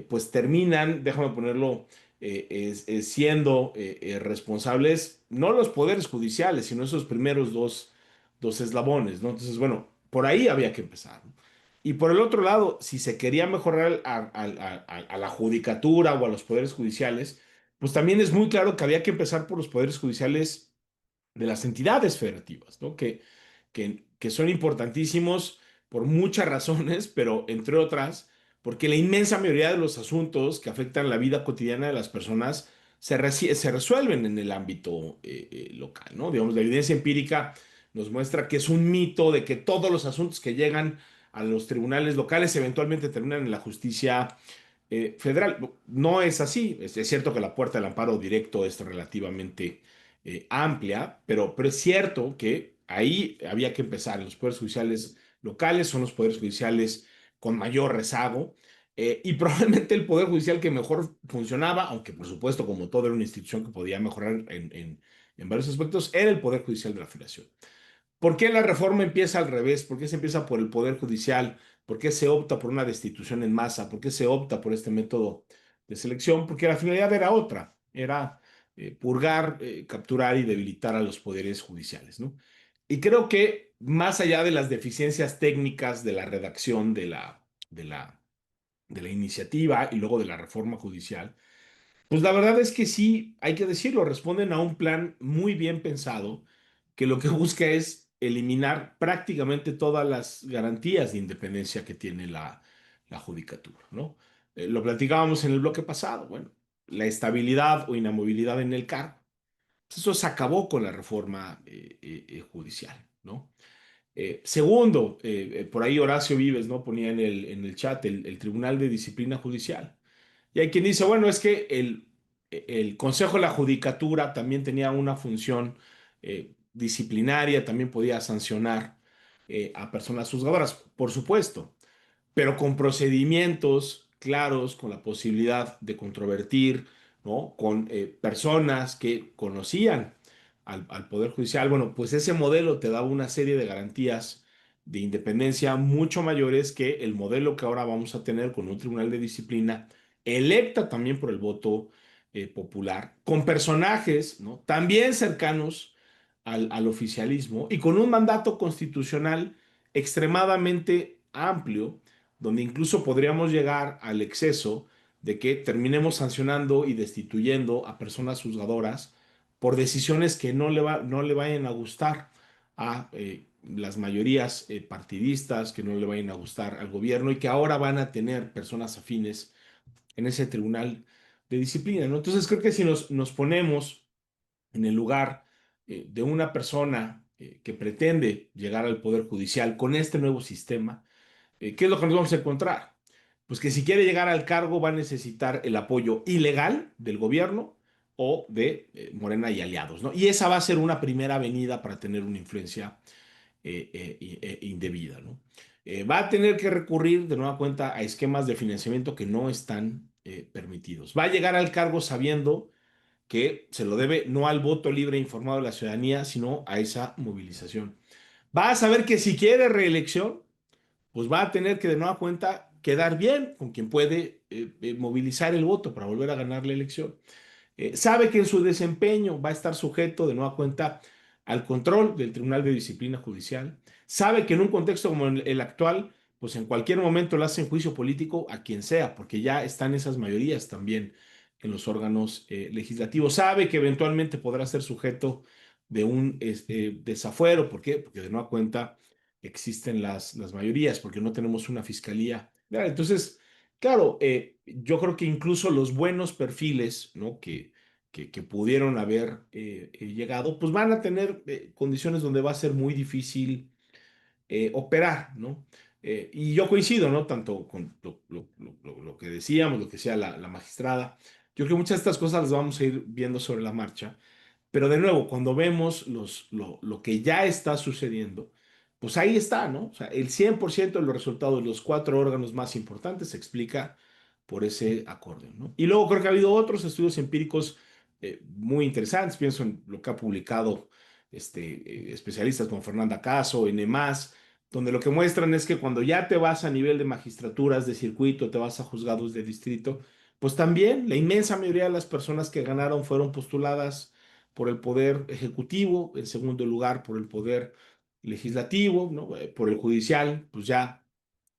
B: pues terminan, déjame ponerlo siendo responsables no los poderes judiciales, sino esos primeros dos eslabones, ¿no? Entonces, bueno, por ahí había que empezar, ¿no? Y por el otro lado, si se quería mejorar a la judicatura o a los poderes judiciales, pues también es muy claro que había que empezar por los poderes judiciales de las entidades federativas, ¿no? Que son importantísimos por muchas razones, pero entre otras, porque la inmensa mayoría de los asuntos que afectan la vida cotidiana de las personas se resuelven en el ámbito local, ¿no? Digamos, la evidencia empírica nos muestra que es un mito de que todos los asuntos que llegan a los tribunales locales eventualmente terminan en la justicia federal. No es así. Es cierto que la puerta del amparo directo es relativamente amplia, pero es cierto que ahí había que empezar. Los poderes judiciales locales son los poderes judiciales con mayor rezago y probablemente el poder judicial que mejor funcionaba, aunque por supuesto como todo era una institución que podía mejorar en varios aspectos, era el poder judicial de la federación. ¿Por qué la reforma empieza al revés? ¿Por qué se empieza por el Poder Judicial? ¿Por qué se opta por una destitución en masa? ¿Por qué se opta por este método de selección? Porque la finalidad era otra, era purgar, capturar y debilitar a los poderes judiciales, ¿no? Y creo que más allá de las deficiencias técnicas de la redacción de la iniciativa y luego de la reforma judicial, Pues la verdad es que sí, hay que decirlo, responden a un plan muy bien pensado que lo que busca es eliminar prácticamente todas las garantías de independencia que tiene la judicatura, ¿no? Lo platicábamos en el bloque pasado, bueno, la estabilidad o inamovilidad en el cargo. Pues eso se acabó con la reforma judicial, ¿no? Segundo, por ahí Horacio Vives, ¿no? Ponía en el chat el Tribunal de Disciplina Judicial. Y hay quien dice, bueno, es que el Consejo de la Judicatura también tenía una función disciplinaria, también podía sancionar a personas juzgadoras, por supuesto, pero con procedimientos claros, con la posibilidad de controvertir, ¿no? Con personas que conocían al Poder Judicial. Bueno, pues ese modelo te daba una serie de garantías de independencia mucho mayores que el modelo que ahora vamos a tener con un tribunal de disciplina electa también por el voto popular, con personajes, ¿no? También cercanos al oficialismo y con un mandato constitucional extremadamente amplio, donde incluso podríamos llegar al exceso de que terminemos sancionando y destituyendo a personas juzgadoras por decisiones que no le vayan a gustar a las mayorías partidistas, que no le vayan a gustar al gobierno y que ahora van a tener personas afines en ese tribunal de disciplina, ¿no? Entonces creo que si nos ponemos en el lugar de una persona que pretende llegar al Poder Judicial con este nuevo sistema, ¿qué es lo que nos vamos a encontrar? Pues que si quiere llegar al cargo va a necesitar el apoyo ilegal del gobierno o de Morena y aliados, ¿no? Y esa va a ser una primera avenida para tener una influencia indebida, ¿no? Va a tener que recurrir de nueva cuenta a esquemas de financiamiento que no están permitidos. Va a llegar al cargo sabiendo que se lo debe no al voto libre e informado de la ciudadanía, sino a esa movilización. Va a saber que si quiere reelección, pues va a tener que de nueva cuenta quedar bien con quien puede movilizar el voto para volver a ganar la elección. Sabe que en su desempeño va a estar sujeto de nueva cuenta al control del Tribunal de Disciplina Judicial. Sabe que en un contexto como el actual, pues en cualquier momento le hacen juicio político a quien sea, porque ya están esas mayorías también en los órganos legislativos. Sabe que eventualmente podrá ser sujeto de un desafuero. ¿Por qué? Porque de nueva cuenta existen las mayorías, porque no tenemos una fiscalía. Entonces, claro, yo creo que incluso los buenos perfiles, ¿no? Que pudieron haber llegado, pues van a tener condiciones donde va a ser muy difícil operar, ¿no? Y yo coincido, ¿no? Tanto con lo que decíamos, lo que decía la magistrada. Yo creo que muchas de estas cosas las vamos a ir viendo sobre la marcha, pero de nuevo, cuando vemos lo que ya está sucediendo, pues ahí está, ¿no? O sea, el 100% de los resultados de los cuatro órganos más importantes se explica por ese acordeón, ¿no? Y luego creo que ha habido otros estudios empíricos muy interesantes, pienso en lo que ha publicado especialistas como Fernanda Caso, en EMAS, donde lo que muestran es que cuando ya te vas a nivel de magistraturas de circuito, te vas a juzgados de distrito, pues también la inmensa mayoría de las personas que ganaron fueron postuladas por el Poder Ejecutivo, en segundo lugar por el Poder Legislativo, ¿no? Por el Judicial, pues ya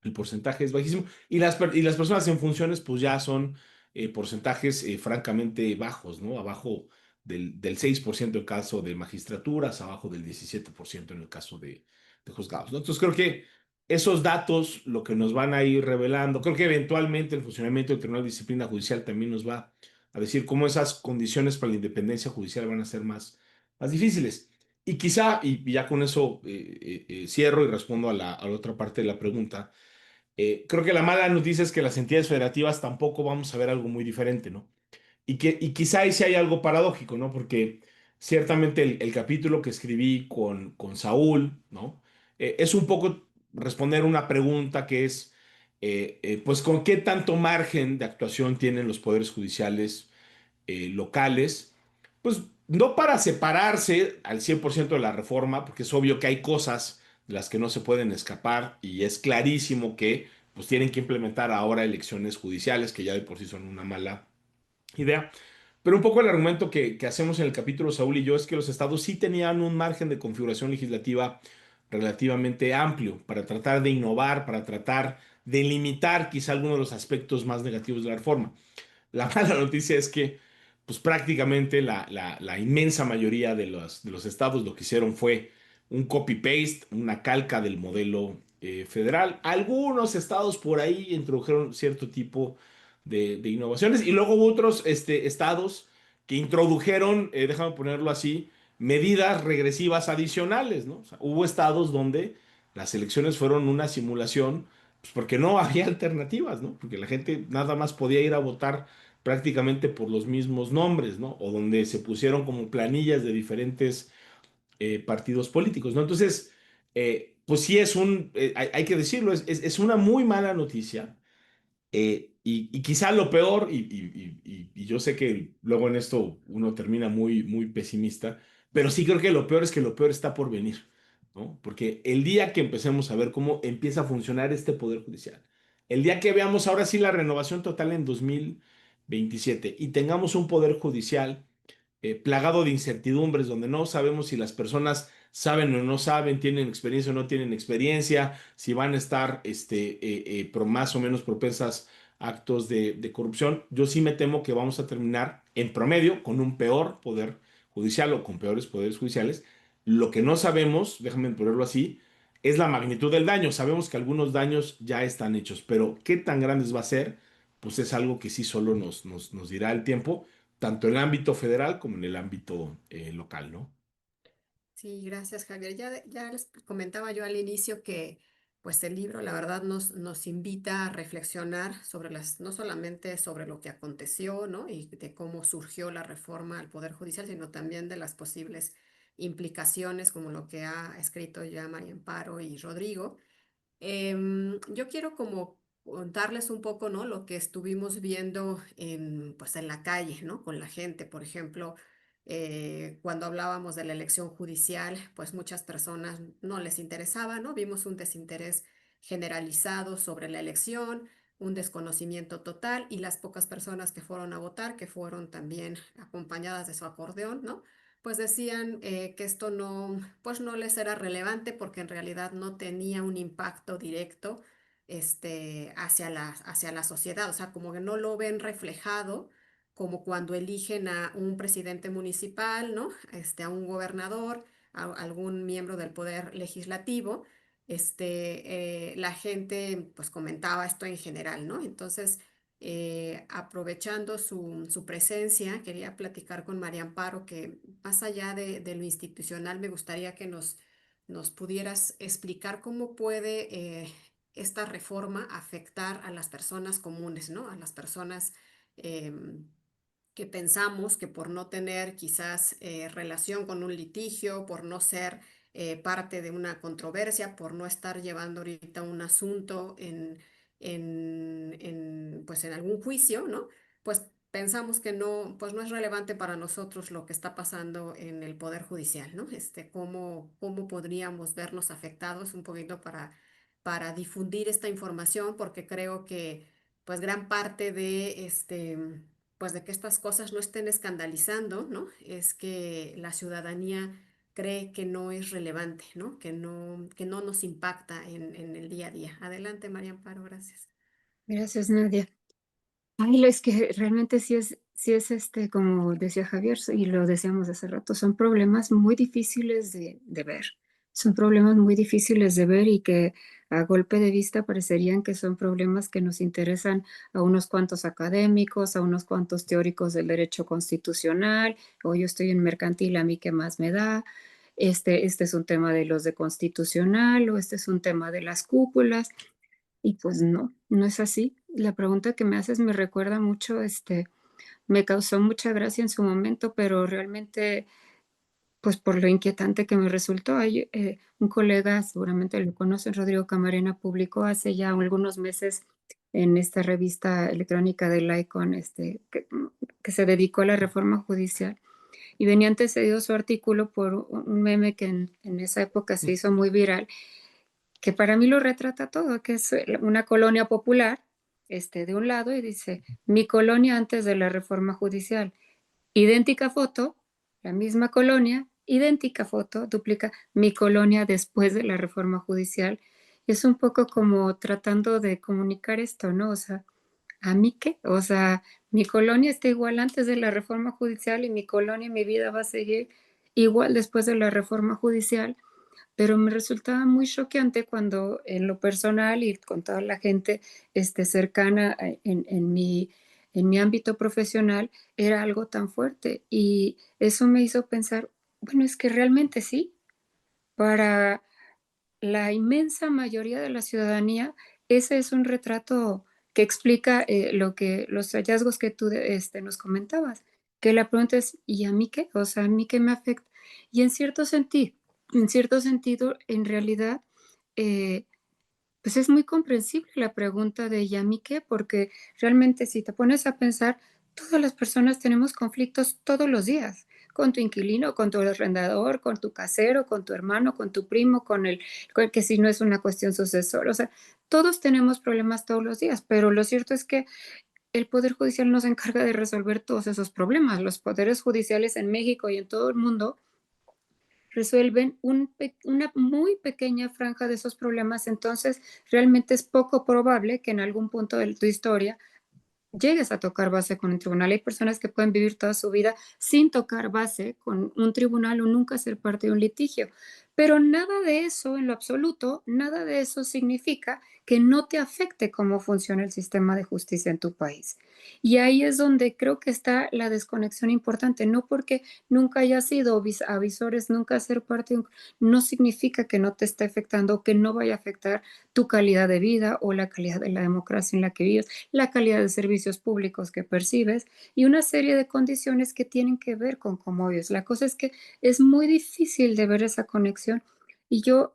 B: el porcentaje es bajísimo, y las personas en funciones pues ya son porcentajes francamente bajos, ¿no? Abajo del 6% en el caso de magistraturas, abajo del 17% en el caso de juzgados, ¿no? Entonces creo que esos datos lo que nos van a ir revelando, creo que eventualmente el funcionamiento del Tribunal de Disciplina Judicial también nos va a decir cómo esas condiciones para la independencia judicial van a ser más difíciles. Y quizá, y ya con eso cierro y respondo a la otra parte de la pregunta, creo que la mala noticia es que las entidades federativas tampoco vamos a ver algo muy diferente, ¿no? Y quizá ahí sí hay algo paradójico, ¿no? Porque ciertamente el capítulo que escribí con Saúl, ¿no? Es un poco responder una pregunta que es, pues, ¿con qué tanto margen de actuación tienen los poderes judiciales locales? Pues no para separarse al 100% de la reforma, porque es obvio que hay cosas de las que no se pueden escapar y es clarísimo que pues tienen que implementar ahora elecciones judiciales, que ya de por sí son una mala idea. Pero un poco el argumento que hacemos en el capítulo Saúl y yo es que los estados sí tenían un margen de configuración legislativa relativamente amplio para tratar de innovar, para tratar de limitar quizá algunos de los aspectos más negativos de la reforma. La mala noticia es que pues prácticamente la inmensa mayoría de los estados lo que hicieron fue un copy-paste, una calca del modelo federal. Algunos estados por ahí introdujeron cierto tipo de innovaciones y luego hubo otros estados que introdujeron, déjame ponerlo así, medidas regresivas adicionales, ¿no? O sea, hubo estados donde las elecciones fueron una simulación, pues porque no había alternativas, ¿no? Porque la gente nada más podía ir a votar prácticamente por los mismos nombres, ¿no? O donde se pusieron como planillas de diferentes partidos políticos, ¿no? Entonces, pues sí es hay que decirlo, es una muy mala noticia. Y quizá lo peor, y yo sé que luego en esto uno termina muy pesimista, pero sí creo que lo peor es que lo peor está por venir, ¿no? Porque el día que empecemos a ver cómo empieza a funcionar este Poder Judicial, el día que veamos ahora sí la renovación total en 2027 y tengamos un Poder Judicial plagado de incertidumbres, donde no sabemos si las personas saben o no saben, tienen experiencia o no tienen experiencia, si van a estar más o menos propensas a actos de corrupción. Yo sí me temo que vamos a terminar en promedio con un peor poder judicial o con peores poderes judiciales. Lo que no sabemos, déjame ponerlo así, es la magnitud del daño. Sabemos que algunos daños ya están hechos, pero qué tan grandes va a ser, pues es algo que sí solo nos dirá el tiempo tanto en el ámbito federal como en el ámbito local, ¿no?
A: Sí, gracias, Javier. Ya les comentaba yo al inicio que pues el libro la verdad nos invita a reflexionar sobre no solamente sobre lo que aconteció, ¿no? Y de cómo surgió la reforma al Poder Judicial, sino también de las posibles implicaciones, como lo que ha escrito ya María Amparo y Rodrigo. Yo quiero como contarles un poco, ¿no? Lo que estuvimos viendo pues en la calle, ¿no? Con la gente, por ejemplo, cuando hablábamos de la elección judicial, pues muchas personas no les interesaba, ¿no? Vimos un desinterés generalizado sobre la elección, un desconocimiento total y las pocas personas que fueron a votar, que fueron también acompañadas de su acordeón, ¿no? Pues decían que esto no, pues no les era relevante porque en realidad no tenía un impacto directo hacia la sociedad, o sea, como que no lo ven reflejado como cuando eligen a un presidente municipal, ¿no? A un gobernador, a algún miembro del poder legislativo, la gente pues comentaba esto en general, ¿no? Entonces, aprovechando su presencia, quería platicar con María Amparo que más allá de lo institucional, me gustaría que nos pudieras explicar cómo puede esta reforma afectar a las personas comunes, ¿no? A las personas que pensamos que por no tener quizás relación con un litigio, por no ser parte de una controversia, por no estar llevando ahorita un asunto pues en algún juicio, ¿no? Pues pensamos que no, pues no es relevante para nosotros lo que está pasando en el Poder Judicial, ¿no? Cómo podríamos vernos afectados un poquito para difundir esta información, porque creo que pues gran parte de pues de que estas cosas no estén escandalizando, ¿no? Es que la ciudadanía cree que no es relevante, ¿no? Que no nos impacta en el día a día. Adelante, María Amparo, gracias.
C: Gracias, Nadia. Ay, es que realmente sí es como decía Javier, y lo decíamos hace rato, son problemas muy difíciles de ver. Son problemas muy difíciles de ver y que a golpe de vista parecerían que son problemas que nos interesan a unos cuantos académicos, a unos cuantos teóricos del derecho constitucional, o yo estoy en mercantil, a mí qué más me da. Este es un tema de los de constitucional, o este es un tema de las cúpulas. Y pues no, no es así. La pregunta que me haces me recuerda mucho, me causó mucha gracia en su momento, pero realmente, pues por lo inquietante que me resultó. Hay un colega, seguramente lo conocen, Rodrigo Camarena, publicó hace ya algunos meses en esta revista electrónica de Laicon, que se dedicó a la reforma judicial. Y venía antecedido su artículo por un meme que en esa época se hizo muy viral, que para mí lo retrata todo, que es una colonia popular, de un lado, y dice, mi colonia antes de la reforma judicial. Idéntica foto, la misma colonia, idéntica foto, duplica mi colonia después de la reforma judicial. Es un poco como tratando de comunicar esto, ¿no? O sea, ¿a mí qué? O sea, mi colonia está igual antes de la reforma judicial y mi colonia, mi vida va a seguir igual después de la reforma judicial. Pero me resultaba muy choqueante cuando en lo personal y con toda la gente, cercana en mi ámbito profesional, era algo tan fuerte. Y eso me hizo pensar, bueno, es que realmente sí, para la inmensa mayoría de la ciudadanía, ese es un retrato que explica, lo que los hallazgos que tú, nos comentabas, que la pregunta es: "¿Y a mí qué?". O sea, ¿a mí qué me afecta? Y en cierto sentido, en realidad, eh, pues es muy comprensible la pregunta de ¿y a mí qué? Porque realmente si te pones a pensar, todas las personas tenemos conflictos todos los días, con tu inquilino, con tu arrendador, con tu casero, con tu hermano, con tu primo, con el que si no es una cuestión sucesor. O sea, todos tenemos problemas todos los días, pero lo cierto es que el Poder Judicial no se encarga de resolver todos esos problemas. Los poderes judiciales en México y en todo el mundo resuelven una muy pequeña franja de esos problemas, entonces realmente es poco probable que en algún punto de tu historia llegues a tocar base con un tribunal. Hay personas que pueden vivir toda su vida sin tocar base con un tribunal o nunca ser parte de un litigio, pero nada de eso en lo absoluto, nada de eso significa que no te afecte cómo funciona el sistema de justicia en tu país. Y ahí es donde creo que está la desconexión importante, no porque nunca hayas sido avisores, nunca ser parte de un, no significa que no te esté afectando o que no vaya a afectar tu calidad de vida o la calidad de la democracia en la que vives, la calidad de servicios públicos que percibes y una serie de condiciones que tienen que ver con cómo vives. La cosa es que es muy difícil de ver esa conexión. Y yo,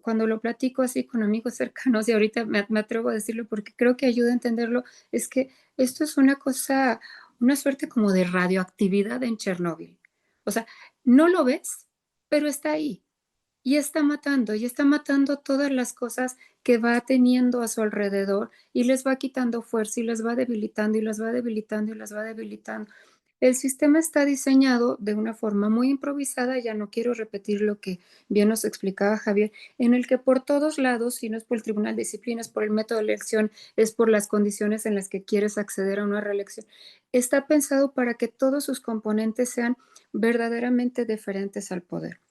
C: cuando lo platico así con amigos cercanos, y ahorita me atrevo a decirlo porque creo que ayuda a entenderlo, es que esto es una cosa, una suerte como de radioactividad en Chernóbil. O sea, no lo ves, pero está ahí y está matando todas las cosas que va teniendo a su alrededor y les va quitando fuerza y les va debilitando y las va debilitando y las va debilitando. El sistema está diseñado de una forma muy improvisada, ya no quiero repetir lo que bien nos explicaba Javier, en el que por todos lados, si no es por el Tribunal de Disciplina, es por el método de elección, es por las condiciones en las que quieres acceder a una reelección, está pensado para que todos sus componentes sean verdaderamente diferentes al poder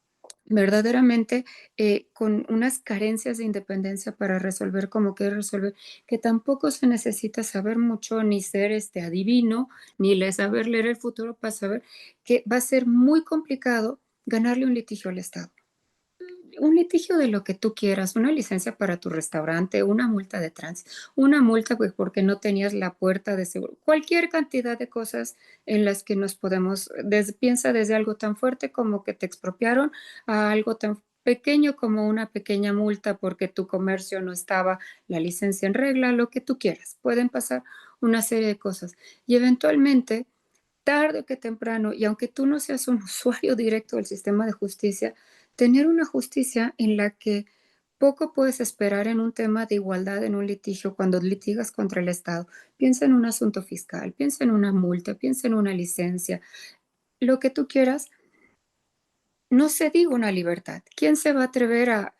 C: verdaderamente con unas carencias de independencia para resolver como que resolver, que tampoco se necesita saber mucho ni ser adivino, ni saber leer el futuro para saber que va a ser muy complicado ganarle un litigio al Estado. Un litigio de lo que tú quieras, una licencia para tu restaurante, una multa de tránsito, una multa pues porque no tenías la puerta de seguro, cualquier cantidad de cosas en las que nos podemos, piensa desde algo tan fuerte como que te expropiaron a algo tan pequeño como una pequeña multa porque tu comercio no estaba la licencia en regla, lo que tú quieras. Pueden pasar una serie de cosas y eventualmente tarde o que temprano, y aunque tú no seas un usuario directo del sistema de justicia, tener una justicia en la que poco puedes esperar en un tema de igualdad en un litigio cuando litigas contra el Estado. Piensa en un asunto fiscal, piensa en una multa, piensa en una licencia, lo que tú quieras, no se diga una libertad. ¿Quién se va a atrever a,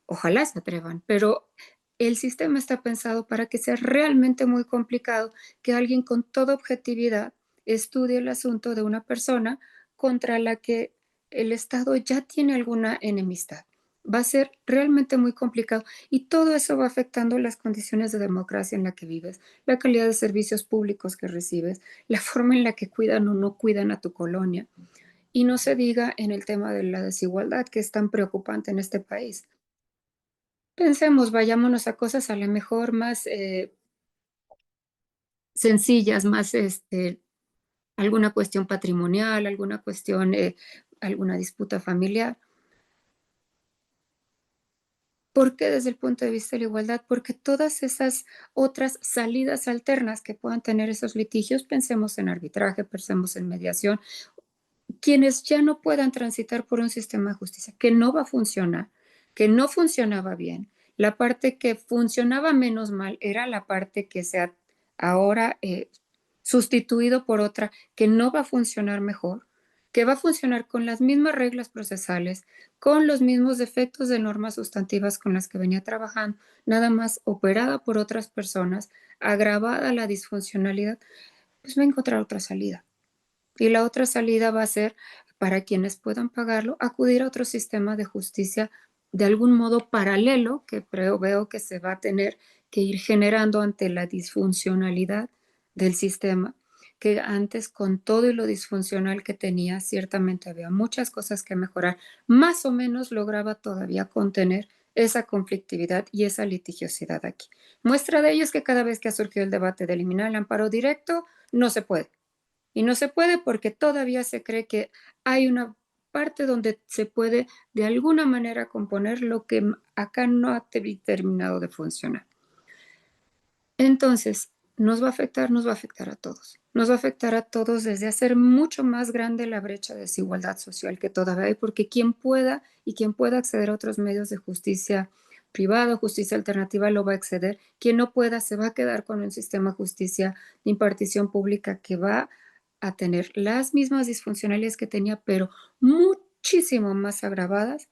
C: ojalá se atrevan, pero el sistema está pensado para que sea realmente muy complicado que alguien con toda objetividad estudie el asunto de una persona contra la que el Estado ya tiene alguna enemistad. Va a ser realmente muy complicado y todo eso va afectando las condiciones de democracia en la que vives, la calidad de servicios públicos que recibes, la forma en la que cuidan o no cuidan a tu colonia. Y no se diga en el tema de la desigualdad que es tan preocupante en este país. Pensemos, vayámonos a cosas a lo mejor más, sencillas, más, alguna cuestión patrimonial, alguna cuestión, alguna disputa familiar. ¿Por qué desde el punto de vista de la igualdad? Porque todas esas otras salidas alternas que puedan tener esos litigios, pensemos en arbitraje, pensemos en mediación, quienes ya no puedan transitar por un sistema de justicia que no va a funcionar, que no funcionaba bien. La parte que funcionaba menos mal era la parte que se ha ahora sustituido por otra que no va a funcionar mejor, que va a funcionar con las mismas reglas procesales, con los mismos defectos de normas sustantivas con las que venía trabajando, nada más operada por otras personas, agravada la disfuncionalidad. pues va a encontrar otra salida. Y la otra salida va a ser, para quienes puedan pagarlo, acudir a otro sistema de justicia de algún modo paralelo, que veo que se va a tener que ir generando ante la disfuncionalidad del sistema, que antes con todo y lo disfuncional que tenía, ciertamente había muchas cosas que mejorar, más o menos lograba todavía contener esa conflictividad y esa litigiosidad aquí. Muestra de ello es que cada vez que ha surgido el debate de eliminar el amparo directo, no se puede. Y no se puede porque todavía se cree que hay una parte donde se puede de alguna manera componer lo que acá no ha terminado de funcionar. Entonces, nos va a afectar a todos. Nos va a afectar a todos desde hacer mucho más grande la brecha de desigualdad social que todavía hay, porque quien pueda acceder a otros medios de justicia privada, justicia alternativa, lo va a acceder. Quien no pueda se va a quedar con un sistema de justicia de impartición pública que va a tener las mismas disfuncionalidades que tenía, pero muchísimo más agravadas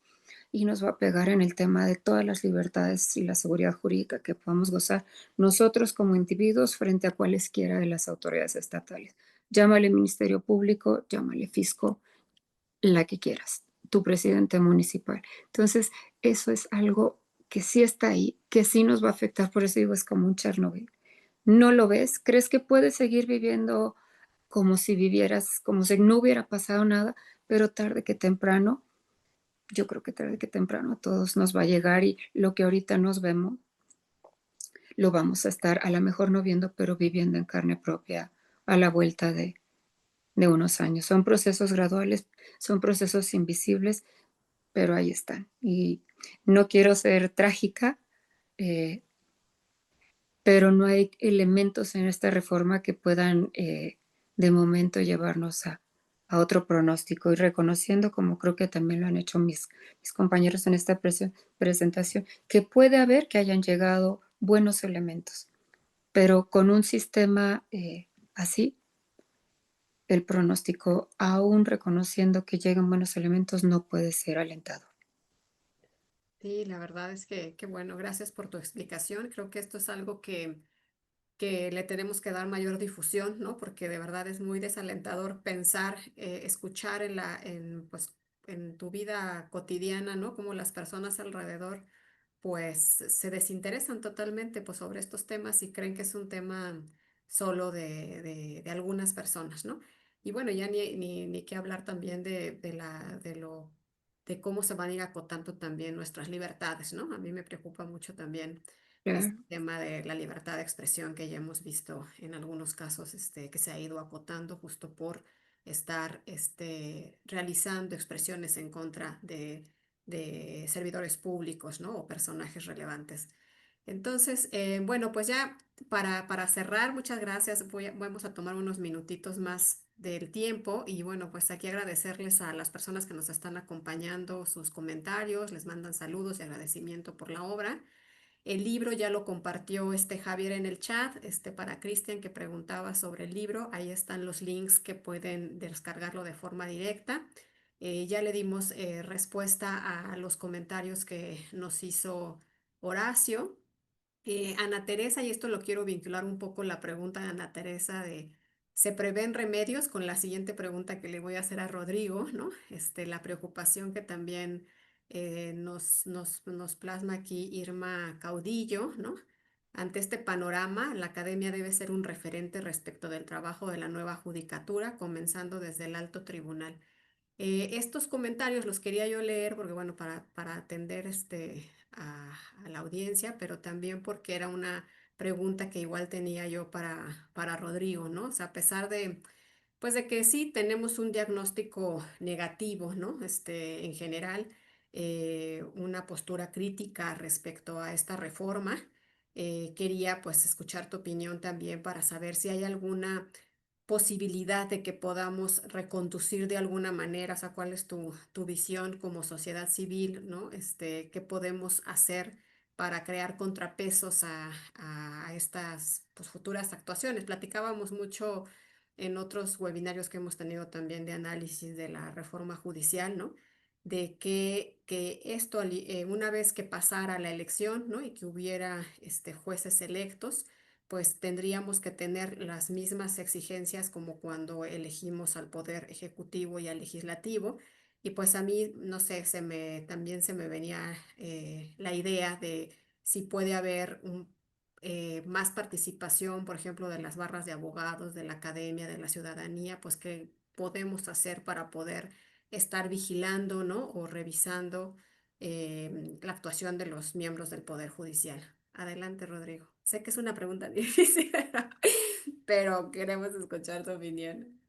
C: y nos va a pegar en el tema de todas las libertades y la seguridad jurídica que podamos gozar nosotros como individuos frente a cualesquiera de las autoridades estatales. Llámale Ministerio Público, llámale Fisco, la que quieras, tu presidente municipal. Entonces, eso es algo que sí está ahí, que sí nos va a afectar, por eso digo, es como un Chernobyl. ¿No lo ves? ¿Crees que puedes seguir viviendo como si vivieras, como si no hubiera pasado nada, pero tarde que temprano yo creo que tarde que temprano a todos nos va a llegar y lo que ahorita nos vemos, lo vamos a estar a lo mejor no viendo, pero viviendo en carne propia a la vuelta de unos años. Son procesos graduales, son procesos invisibles, pero ahí están. Y no quiero ser trágica, eh, pero no hay elementos en esta reforma que puedan de momento llevarnos a otro pronóstico y reconociendo, como creo que también lo han hecho mis compañeros en esta presentación, que puede haber que hayan llegado buenos elementos, pero con un sistema así, el pronóstico, aún reconociendo que llegan buenos elementos, no puede ser alentador.
A: Sí, la verdad es que, qué bueno, gracias por tu explicación. Creo que esto es algo que le tenemos que dar mayor difusión, ¿no? Porque de verdad es muy desalentador pensar, escuchar pues, en tu vida cotidiana, ¿no? Como las personas alrededor, pues, se desinteresan totalmente, pues, sobre estos temas y creen que es un tema solo de algunas personas, ¿no? Y bueno, ya ni qué hablar también de cómo se van a ir acotando también nuestras libertades, ¿no? A mí me preocupa mucho también este
C: Claro,
A: tema de la libertad de expresión que ya hemos visto en algunos casos que se ha ido acotando justo por estar realizando expresiones en contra de servidores públicos, ¿no? O personajes relevantes. Entonces, bueno, pues ya para cerrar, muchas gracias. Vamos a tomar unos minutitos más del tiempo y bueno, pues aquí agradecerles a las personas que nos están acompañando sus comentarios, les mandan saludos y agradecimiento por la obra. El libro ya lo compartió Javier en el chat, para Cristian que preguntaba sobre el libro. Ahí están los links que pueden descargarlo de forma directa. Ya le dimos respuesta a los comentarios que nos hizo Horacio. Ana Teresa, y esto lo quiero vincular un poco la pregunta de Ana Teresa de ¿se prevén remedios? Con la siguiente pregunta que le voy a hacer a Rodrigo, ¿no? La preocupación que también nos plasma aquí Irma Caudillo, ¿no? Ante este panorama, la academia debe ser un referente respecto del trabajo de la nueva judicatura, comenzando desde el alto tribunal. Estos comentarios los quería yo leer porque, bueno, para atender a la audiencia, pero también porque era una pregunta que igual tenía yo para Rodrigo, ¿no? O sea, a pesar pues de que sí tenemos un diagnóstico negativo, ¿no? En general, una postura crítica respecto a esta reforma. Quería pues escuchar tu opinión también para saber si hay alguna posibilidad de que podamos reconducir de alguna manera, o sea, cuál es tu visión como sociedad civil, ¿no? ¿Qué podemos hacer para crear contrapesos a estas pues, futuras actuaciones? Platicábamos mucho en otros webinarios que hemos tenido también de análisis de la reforma judicial, ¿no? De que esto, una vez que pasara la elección, ¿no? Y que hubiera jueces electos, pues tendríamos que tener las mismas exigencias como cuando elegimos al poder ejecutivo y al legislativo. Y pues a mí, no sé, también se me venía la idea de si puede haber más participación, por ejemplo, de las barras de abogados, de la academia, de la ciudadanía, pues qué podemos hacer para poder estar vigilando, ¿no? O revisando la actuación de los miembros del Poder Judicial. Adelante, Rodrigo. Sé que es una pregunta difícil, pero queremos escuchar tu opinión.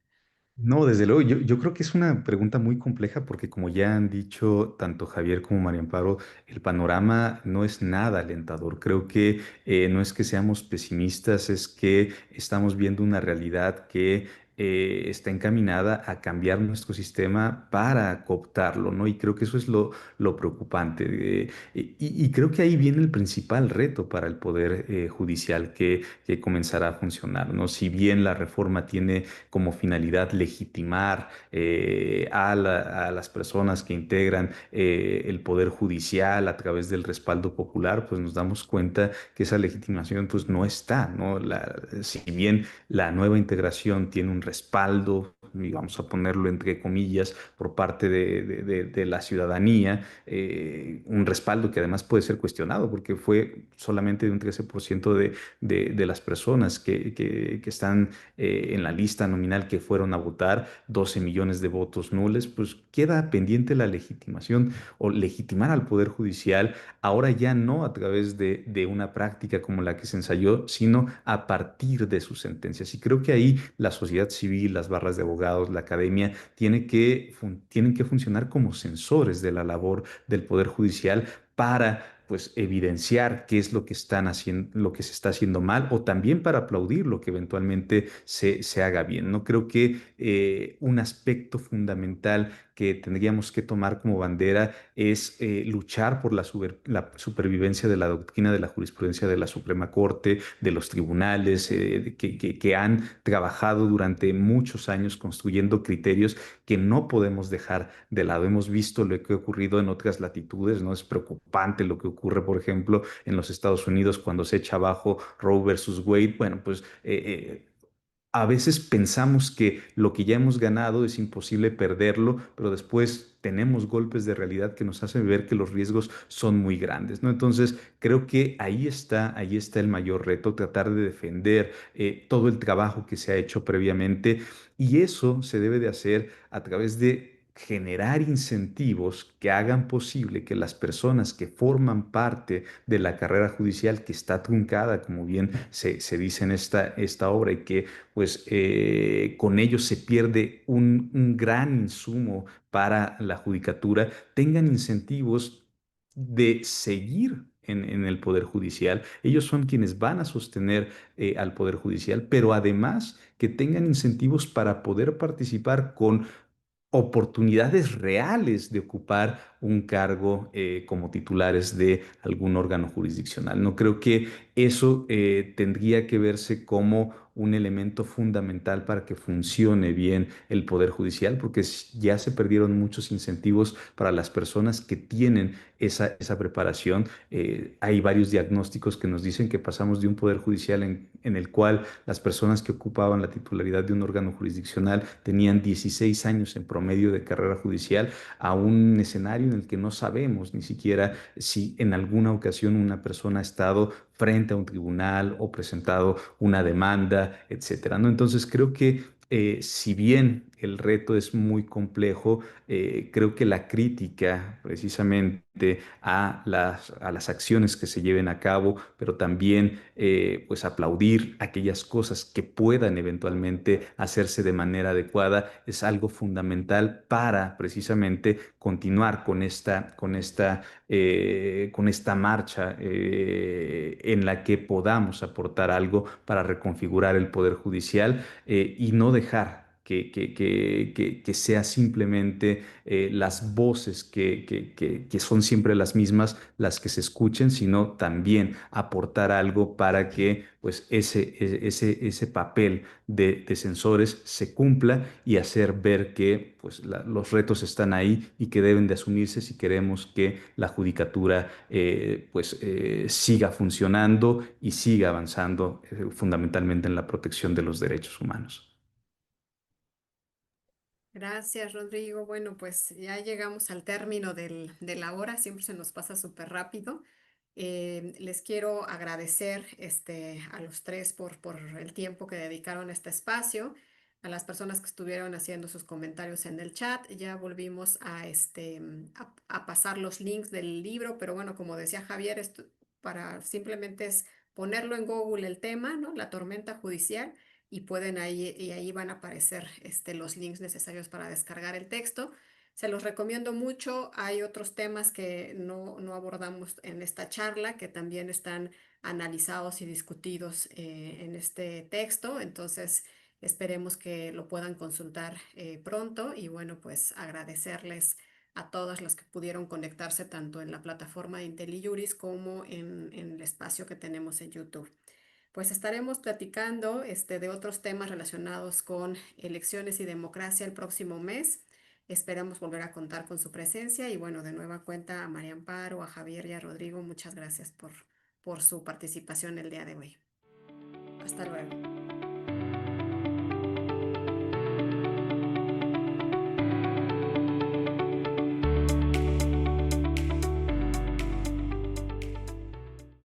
D: No, desde luego, yo creo que es una pregunta muy compleja porque como ya han dicho tanto Javier como María Amparo, el panorama no es nada alentador. Creo que no es que seamos pesimistas, es que estamos viendo una realidad que está encaminada a cambiar nuestro sistema para cooptarlo, ¿no? Y creo que eso es lo preocupante. Y creo que ahí viene el principal reto para el Poder Judicial que comenzará a funcionar, ¿no? Si bien la reforma tiene como finalidad legitimar a las personas que integran el Poder Judicial a través del respaldo popular, pues nos damos cuenta que esa legitimación pues no está, ¿no? Si bien la nueva integración tiene un respaldo, y vamos a ponerlo entre comillas, por parte de la ciudadanía, un respaldo que además puede ser cuestionado porque fue solamente de un 13% de las personas que están en la lista nominal que fueron a votar, 12 millones de votos nulos, pues queda pendiente la legitimación o legitimar al Poder Judicial, ahora ya no a través de una práctica como la que se ensayó, sino a partir de sus sentencias. Y creo que ahí la sociedad civil, las barras de abogados, la academia, tienen que funcionar como sensores de la labor del Poder Judicial para pues evidenciar qué es lo que están haciendo, lo que se está haciendo mal, o también para aplaudir lo que eventualmente se haga bien. No creo que un aspecto fundamental que tendríamos que tomar como bandera es luchar por la supervivencia de la doctrina de la jurisprudencia de la Suprema Corte, de los tribunales, que han trabajado durante muchos años construyendo criterios que no podemos dejar de lado. Hemos visto lo que ha ocurrido en otras latitudes, ¿no? Es preocupante lo que ocurre, por ejemplo, en los Estados Unidos cuando se echa abajo Roe versus Wade. Bueno, pues a veces pensamos que lo que ya hemos ganado es imposible perderlo, pero después tenemos golpes de realidad que nos hacen ver que los riesgos son muy grandes, ¿no? Entonces, creo que ahí está el mayor reto, tratar de defender todo el trabajo que se ha hecho previamente, y eso se debe de hacer a través de generar incentivos que hagan posible que las personas que forman parte de la carrera judicial, que está truncada, como bien se dice en esta obra, y que pues con ello se pierde un gran insumo para la judicatura, tengan incentivos de seguir en el Poder Judicial. Ellos son quienes van a sostener al Poder Judicial, pero además que tengan incentivos para poder participar con oportunidades reales de ocupar un cargo como titulares de algún órgano jurisdiccional. No creo que eso tendría que verse como un elemento fundamental para que funcione bien el Poder Judicial, porque ya se perdieron muchos incentivos para las personas que tienen esa preparación. Hay varios diagnósticos que nos dicen que pasamos de un Poder Judicial en el cual las personas que ocupaban la titularidad de un órgano jurisdiccional tenían 16 años en promedio de carrera judicial, a un escenario en el que no sabemos ni siquiera si en alguna ocasión una persona ha estado frente a un tribunal o presentado una demanda, etcétera, ¿no? Entonces creo que si bien el reto es muy complejo, creo que la crítica precisamente a las acciones que se lleven a cabo, pero también pues aplaudir aquellas cosas que puedan eventualmente hacerse de manera adecuada, es algo fundamental para precisamente continuar con esta marcha en la que podamos aportar algo para reconfigurar el Poder Judicial y no dejar que sea simplemente las voces que son siempre las mismas las que se escuchen, sino también aportar algo para que pues ese papel de sensores se cumpla y hacer ver que pues, los retos están ahí y que deben de asumirse si queremos que la judicatura siga funcionando y siga avanzando fundamentalmente en la protección de los derechos humanos.
A: Gracias, Rodrigo. Bueno, pues ya llegamos al término de la hora, siempre se nos pasa súper rápido. Les quiero agradecer a los tres por el tiempo que dedicaron a este espacio, a las personas que estuvieron haciendo sus comentarios en el chat. Ya volvimos a pasar los links del libro, pero bueno, como decía Javier, esto para simplemente es ponerlo en Google el tema, ¿no? La tormenta judicial y ahí van a aparecer los links necesarios para descargar el texto. Se los recomiendo mucho. Hay otros temas que no abordamos en esta charla que también están analizados y discutidos en este texto. Entonces, esperemos que lo puedan consultar pronto y bueno, pues agradecerles a todas las que pudieron conectarse tanto en la plataforma de IntelliJuris como en el espacio que tenemos en YouTube. Pues estaremos platicando de otros temas relacionados con elecciones y democracia el próximo mes. Esperamos volver a contar con su presencia y bueno, de nueva cuenta a María Amparo, a Javier y a Rodrigo, muchas gracias por su participación el día de hoy. Hasta luego.